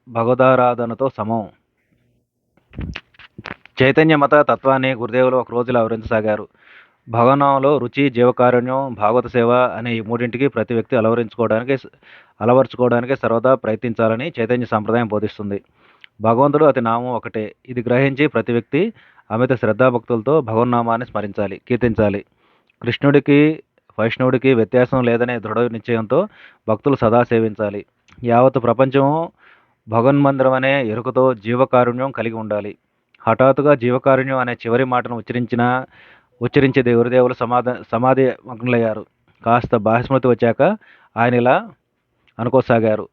భగవదారాధనతో సమం. చైతన్య మత తత్వాన్ని గురుదేవులు ఒకరోజు ఇలా వివరించసాగారు: భగవన్నామంలో రుచి, జీవకారుణ్యం, భాగవత సేవ అనే ఈ మూడింటికి ప్రతి వ్యక్తి అలవర్చుకోవడానికి సర్వదా ప్రయత్నించాలని చైతన్య సంప్రదాయం బోధిస్తుంది. భగవంతుడు అతి నామం ఒకటే. ఇది గ్రహించి ప్రతి వ్యక్తి అమిత శ్రద్ధాభక్తులతో భగవన్నామాన్ని స్మరించాలి, కీర్తించాలి. కృష్ణుడికి వైష్ణవుడికి వ్యత్యాసం లేదనే దృఢ నిశ్చయంతో భక్తులు సదా సేవించాలి. యావత్ ప్రపంచం భగవన్మందిరం అనే ఎరుకతో జీవకారుణ్యం కలిగి ఉండాలి. హఠాత్తుగా జీవకారుణ్యం అనే చివరి మాటను ఉచ్చరించి గురుదేవులు సమాధి మగ్నులయ్యారు. కాస్త బాహ్యస్మృతి వచ్చాక ఆయన ఇలా అనుకోసాగారు: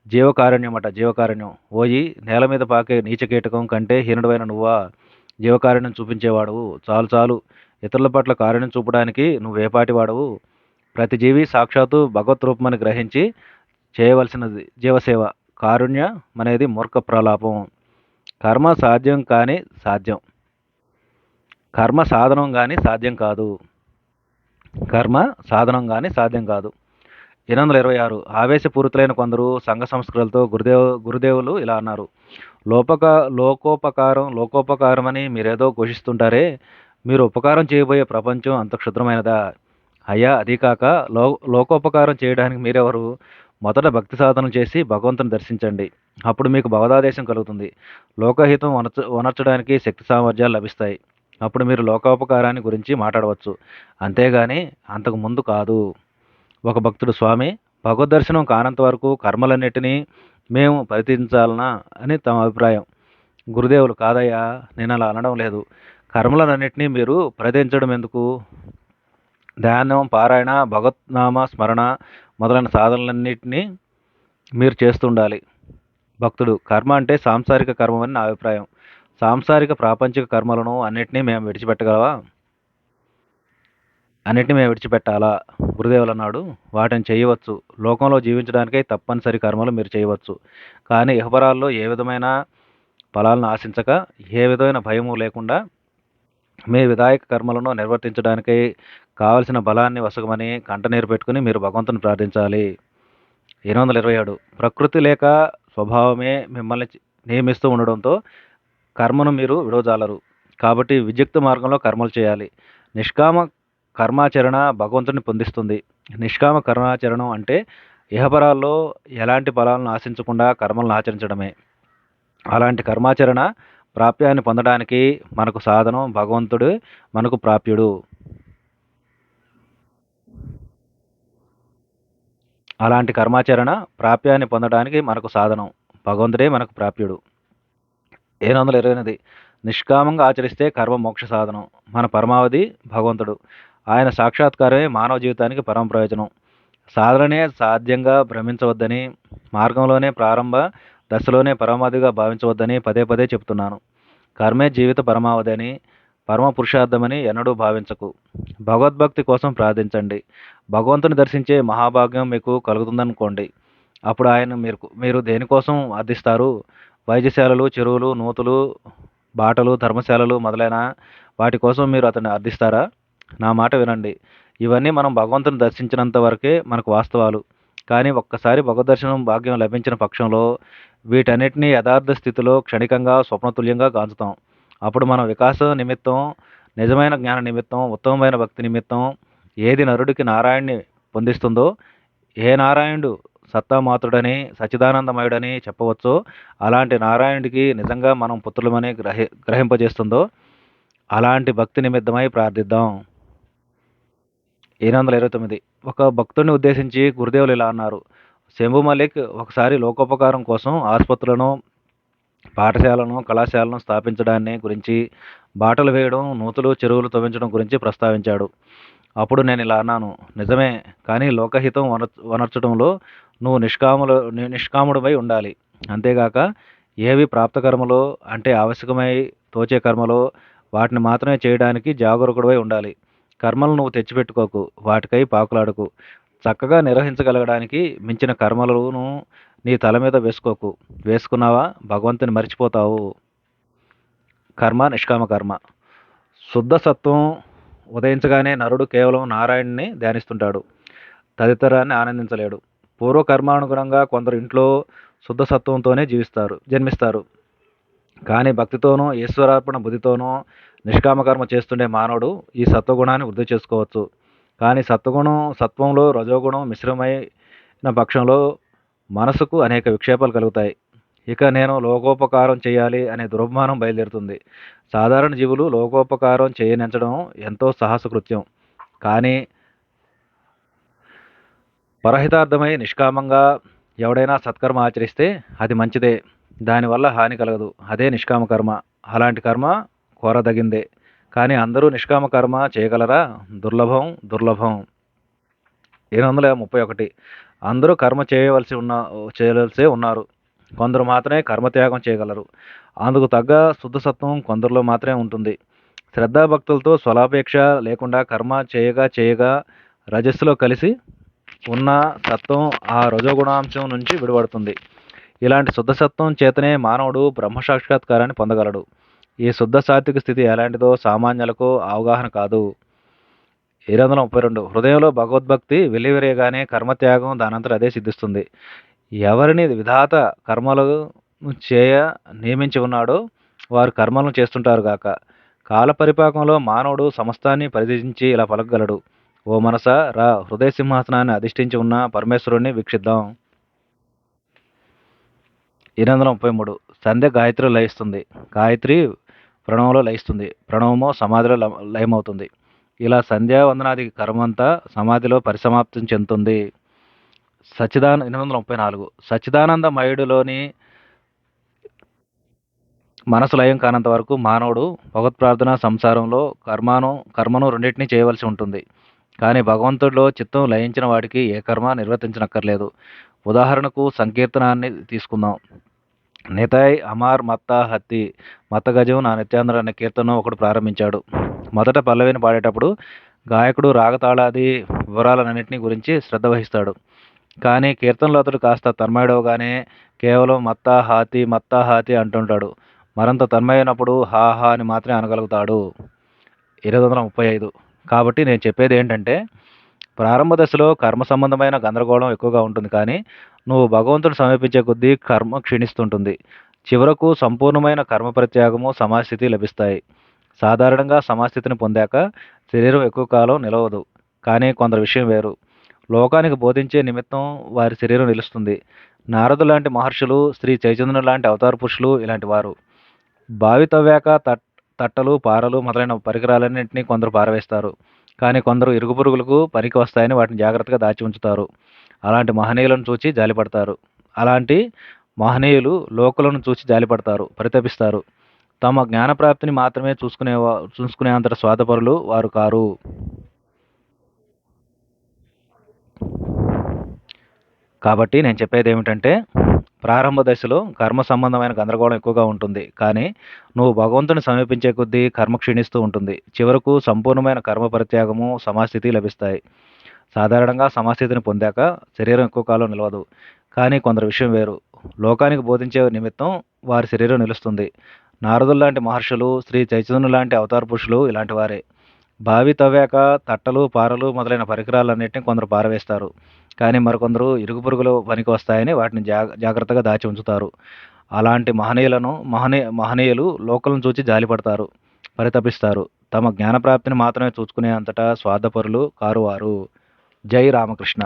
జీవకారుణ్యం. ఓయి నేల మీద పాకే నీచకీటకం కంటే హీనుడైన నువ్వా? జీవకారుణ్యం చూపించేవాడవు. చాలు. ఇతరుల పట్ల కారుణ్యం చూపడానికి నువ్వేపాటివాడవు? ప్రతి జీవి సాక్షాత్తు భగవత్ రూపమని గ్రహించి చేయవలసినది జీవసేవ. కారుణ్యం అనేది మూర్ఖ ప్రలాపం. కర్మ సాధనం కానీ సాధ్యం కాదు. 826 ఆవేశపూరితులైన కొందరు సంఘ సంస్కృతులతో గురుదేవులు ఇలా అన్నారు: లోకోపకారమని మీరేదో ఘోషిస్తుంటారే, మీరు ఉపకారం చేయబోయే ప్రపంచం అంత క్షుద్రమైనదా? అయ్యా, అదీ కాక లోకోపకారం చేయడానికి మీరెవరు? మొదట భక్తి సాధన చేసి భగవంతుని దర్శించండి. అప్పుడు మీకు భగవదాదేశం కలుగుతుంది. లోకహితం వనర్చడానికి శక్తి సామర్థ్యాలు లభిస్తాయి. అప్పుడు మీరు లోకోపకారాన్ని గురించి మాట్లాడవచ్చు. అంతేగాని అంతకు ముందు కాదు. ఒక భక్తుడు: స్వామి, భగవద్దర్శనం కానంత వరకు కర్మలన్నిటినీ మేము పరిత్యజించాలనా అని తమ అభిప్రాయం. గురుదేవులు: కాదయ్యా, నేను అలా అనడం లేదు. కర్మలన్నింటినీ మీరు పరిత్యజించడం ఎందుకు? ధ్యానం, పారాయణ, భగవద్నామ స్మరణ మొదలైన సాధనలన్నింటినీ మీరు చేస్తుండాలి. భక్తుడు: కర్మ అంటే సాంసారిక కర్మమని నా అభిప్రాయం. సాంసారిక ప్రాపంచిక కర్మలను అన్నిటినీ మేము విడిచిపెట్టాలా? గురుదేవులు అన్నాడు: వాటిని చేయవచ్చు. లోకంలో జీవించడానికై తప్పనిసరి కర్మలు మీరు చేయవచ్చు. కానీ ఇహపరాల్లో ఏ విధమైన ఫలాలను ఆశించక, ఏ విధమైన భయము లేకుండా మీ విధాయక కర్మలను నిర్వర్తించడానికై కావలసిన బలాన్ని వసగమని కంటనీరు పెట్టుకుని మీరు భగవంతుని ప్రార్థించాలి. 827 ప్రకృతి లేక స్వభావమే మిమ్మల్ని నియమిస్తూ ఉండడంతో కర్మను మీరు విడవజాలరు. కాబట్టి విద్యుక్త మార్గంలో కర్మలు చేయాలి. నిష్కామ కర్మాచరణ భగవంతుని పొందిస్తుంది. నిష్కామ కర్మాచరణం అంటే ఇహపరాల్లో ఎలాంటి ఫలాలను ఆశించకుండా కర్మలను ఆచరించడమే. అలాంటి కర్మాచరణ ప్రాప్యాన్ని పొందడానికి మనకు సాధనం భగవంతుడు మనకు ప్రాప్యుడు. అలాంటి కర్మాచరణ ప్రాప్యాన్ని పొందడానికి మనకు సాధనం భగవంతుడే మనకు ప్రాప్యుడు. 828 నిష్కామంగా ఆచరిస్తే కర్మ మోక్ష సాధనం. మన పరమావధి భగవంతుడు. ఆయన సాక్షాత్కారమే మానవ జీవితానికి పరమ ప్రయోజనం. సాధననే సాధ్యంగా భ్రమించవద్దని, మార్గంలోనే ప్రారంభ దశలోనే పరమావధిగా భావించవద్దని పదే చెప్తున్నాను. కర్మే జీవిత పరమావధి అని, పరమ పురుషార్థమని ఎన్నడూ భావించకు. భగవద్భక్తి కోసం ప్రార్థించండి. భగవంతుని దర్శించే మహాభాగ్యం మీకు కలుగుతుందనుకోండి. అప్పుడు ఆయన మీరు దేనికోసం అర్థిస్తారు? వైద్యశాలలు, చెరువులు, నూతులు, బాటలు, ధర్మశాలలు మొదలైన వాటి కోసం మీరు అతన్ని అర్థిస్తారా? నా మాట వినండి. ఇవన్నీ మనం భగవంతుని దర్శించినంత వరకే మనకు వాస్తవాలు. కానీ ఒక్కసారి భగవద్దర్శనం భాగ్యం లభించిన పక్షంలో వీటన్నిటిని యథార్థ స్థితిలో క్షణికంగా స్వప్నతుల్యంగా గాంచుతాం. అప్పుడు మన వికాస నిమిత్తం, నిజమైన జ్ఞాన నిమిత్తం, ఉత్తమమైన భక్తి నిమిత్తం ఏది నరుడికి నారాయణ్ణి పొందిస్తుందో, ఏ నారాయణుడు సత్తామాత్రుడని, సచ్చిదానందమయుడని చెప్పవచ్చో, అలాంటి నారాయణుడికి నిజంగా మనం పుత్రులమని గ్రహింపజేస్తుందో, అలాంటి భక్తి నిమిత్తమై ప్రార్థిద్దాం. 829 ఒక భక్తుడిని ఉద్దేశించి గురుదేవులు ఇలా అన్నారు. శంభు మలిక్ ఒకసారి లోకోపకారం కోసం ఆసుపత్రులను, పాఠశాలను, కళాశాలను స్థాపించడాన్ని గురించి, బాటలు వేయడం, నూతులు, చెరువులు తవ్వించడం గురించి ప్రస్తావించాడు. అప్పుడు నేను ఇలా అన్నాను. నిజమే, కానీ లోకహితం వనర్చడంలో నువ్వు నిష్కాముడివై ఉండాలి. అంతేగాక ఏవి ప్రాప్తకర్మలో అంటే ఆవశ్యకమై తోచే కర్మలో వాటిని మాత్రమే చేయడానికి జాగరూకుడివై ఉండాలి. కర్మలు నువ్వు తెచ్చిపెట్టుకోకు, వాటికై పాకులాడకు. చక్కగా నిర్వహించగలగడానికి మించిన కర్మలను నీ తల మీద వేసుకోకు. వేసుకున్నావా భగవంతుని మర్చిపోతావు. కర్మ నిష్కామ కర్మ. శుద్ధ సత్వం ఉదయించగానే నరుడు కేవలం నారాయణుని ధ్యానిస్తుంటాడు, తదితరాన్ని ఆనందించలేడు. పూర్వకర్మానుగుణంగా కొందరు ఇంట్లో శుద్ధ సత్వంతోనే జన్మిస్తారు. కానీ భక్తితోనూ ఈశ్వరార్పణ బుద్ధితోనూ నిష్కామకర్మ చేస్తుండే మానవుడు ఈ సత్వగుణాన్ని వృద్ధి చేసుకోవచ్చు. కానీ సత్వంలో రజోగుణం మిశ్రమైన పక్షంలో మనసుకు అనేక విక్షేపాలు కలుగుతాయి. ఇక నేను లోకోపకారం చేయాలి అనే దురభిమానం బయలుదేరుతుంది. సాధారణ జీవులు లోకోపకారం చేయనించడం ఎంతో సాహసకృత్యం. కానీ పరహితార్థమై నిష్కామంగా ఎవడైనా సత్కర్మ ఆచరిస్తే అది మంచిదే, దానివల్ల హాని కలగదు. అదే నిష్కామ కర్మ. అలాంటి కర్మ కోరదగిందే. కానీ అందరూ నిష్కామ కర్మ చేయగలరా? దుర్లభం దుర్లభం. 831 అందరూ కర్మ చేయవలసే ఉన్నారు. కొందరు మాత్రమే కర్మత్యాగం చేయగలరు. అందుకు తగ్గ శుద్ధసత్వం కొందరిలో మాత్రమే ఉంటుంది. శ్రద్ధాభక్తులతో స్వలాపేక్ష లేకుండా కర్మ చేయగా రజస్సులో కలిసి ఉన్న సత్వం ఆ రజోగుణాంశం నుంచి విడిపడుతుంది. ఇలాంటి శుద్ధసత్వం చేతనే మానవుడు బ్రహ్మసాక్షాత్కారాన్ని పొందగలడు. ఈ శుద్ధ సాత్విక స్థితి ఎలాంటిదో సామాన్యులకు అవగాహన కాదు. 232 హృదయంలో భగవద్భక్తి వెల్లివిరియగానే కర్మత్యాగం దానంతట అదే సిద్ధిస్తుంది. ఎవరిని విధాత కర్మలను చేయ నియమించి ఉన్నాడో వారు కర్మలను చేస్తుంటారు గాక. కాల పరిపాకంలో మానవుడు సమస్తాన్ని పరిధించి ఇలా పలకగలడు. ఓ మనసా రా, హృదయ సింహాసనాన్ని అధిష్ఠించి ఉన్న పరమేశ్వరుణ్ణి వీక్షిద్దాం. 833 సంధ్య గాయత్రిలో లయిస్తుంది, గాయత్రి ప్రణవంలో లయిస్తుంది, ప్రణవమో సమాధిలో లయమవుతుంది. ఇలా సంధ్యావందనాది కర్మంతా సమాధిలో పరిసమాప్తం చెందుతుంది. 834 సచ్చిదానందమయుడిలోని మనసు లయం కానంత వరకు మానవుడు భగవత్ప్రార్థన సంసారంలో కర్మను రెండింటినీ చేయవలసి ఉంటుంది. కానీ భగవంతుడిలో చిత్తం లయించిన వాడికి ఏ కర్మ నిర్వర్తించనక్కర్లేదు. ఉదాహరణకు సంకీర్తనాన్ని తీసుకుందాం. నితాయ్ అమార్ మత్తా హత్తి మత్తగజం నా నిత్యాంధ్ర అనే కీర్తనను ఒకడు ప్రారంభించాడు. మొదట పల్లవిని పాడేటప్పుడు గాయకుడు రాగతాళాది వివరాలన్నింటినీ గురించి శ్రద్ధ వహిస్తాడు. కానీ కీర్తనలో అతడు కాస్త తన్మయుడవగానే కేవలం మత్తా హాతి అంటుంటాడు. మరంత తన్మయైనప్పుడు హా హా అని మాత్రమే అనగలుగుతాడు. 235 కాబట్టి నేను చెప్పేది ఏంటంటే, ప్రారంభ దశలో కర్మ సంబంధమైన గందరగోళం ఎక్కువగా ఉంటుంది. కానీ నువ్వు భగవంతుడు సమీపించే కొద్దీ కర్మ క్షీణిస్తుంటుంది. చివరకు సంపూర్ణమైన కర్మ ప్రత్యాగము సమాస్థితి లభిస్తాయి. సాధారణంగా సమాస్థితిని పొందాక శరీరం ఎక్కువ కాలం నిలవదు. కానీ కొందరు విషయం వేరు. లోకానికి బోధించే నిమిత్తం వారి శరీరం నిలుస్తుంది. నారదు లాంటి మహర్షులు, శ్రీ చైతన్యుడు లాంటి అవతార పురుషులు ఇలాంటి వారు. బావి తవ్వాక తట్టలు, పారలు మొదలైన పరికరాలన్నింటినీ కొందరు పారవేస్తారు. కానీ కొందరు ఇరుగు పురుగులకు పనికి వస్తాయని వాటిని జాగ్రత్తగా దాచి ఉంచుతారు. అలాంటి మహనీయులను చూచి జాలిపడతారు. అలాంటి మహనీయులు లోకులను చూసి జాలిపడతారు, పరితపిస్తారు. తమ జ్ఞానప్రాప్తిని మాత్రమే చూసుకునేంతటి స్వార్థపరులు వారు కారు. కాబట్టి నేను చెప్పేది ఏమిటంటే, ప్రారంభ దశలో కర్మ సంబంధమైన గందరగోళం ఎక్కువగా ఉంటుంది. కానీ నువ్వు భగవంతుని సమీపించే కొద్దీ కర్మ క్షీణిస్తూ ఉంటుంది. చివరకు సంపూర్ణమైన కర్మ పరిత్యాగము సమాస్థితి లభిస్తాయి. సాధారణంగా సమాస్థితిని పొందాక శరీరం ఎక్కువ కాలం నిలవదు. కానీ కొందరు విషయం వేరు. లోకానికి బోధించే నిమిత్తం వారి శరీరం నిలుస్తుంది. నారదుల్లాంటి మహర్షులు, శ్రీ చైతన్యులాంటి అవతార పురుషులు ఇలాంటి వారే. బావి తవ్వాక తట్టలు, పారలు మొదలైన పరికరాలన్నిటిని కొందరు పారవేస్తారు. కానీ మరికొందరు ఇరుగు పొరుగులు పనికి వస్తాయని వాటిని జాగ్రత్తగా దాచి ఉంచుతారు. అలాంటి మహనీయులు లోకలను చూచి జాలిపడతారు, పరితపిస్తారు. తమ జ్ఞానప్రాప్తిని మాత్రమే చూసుకునే అంతటా స్వార్థపరులు కారు వారు. జై రామకృష్ణ.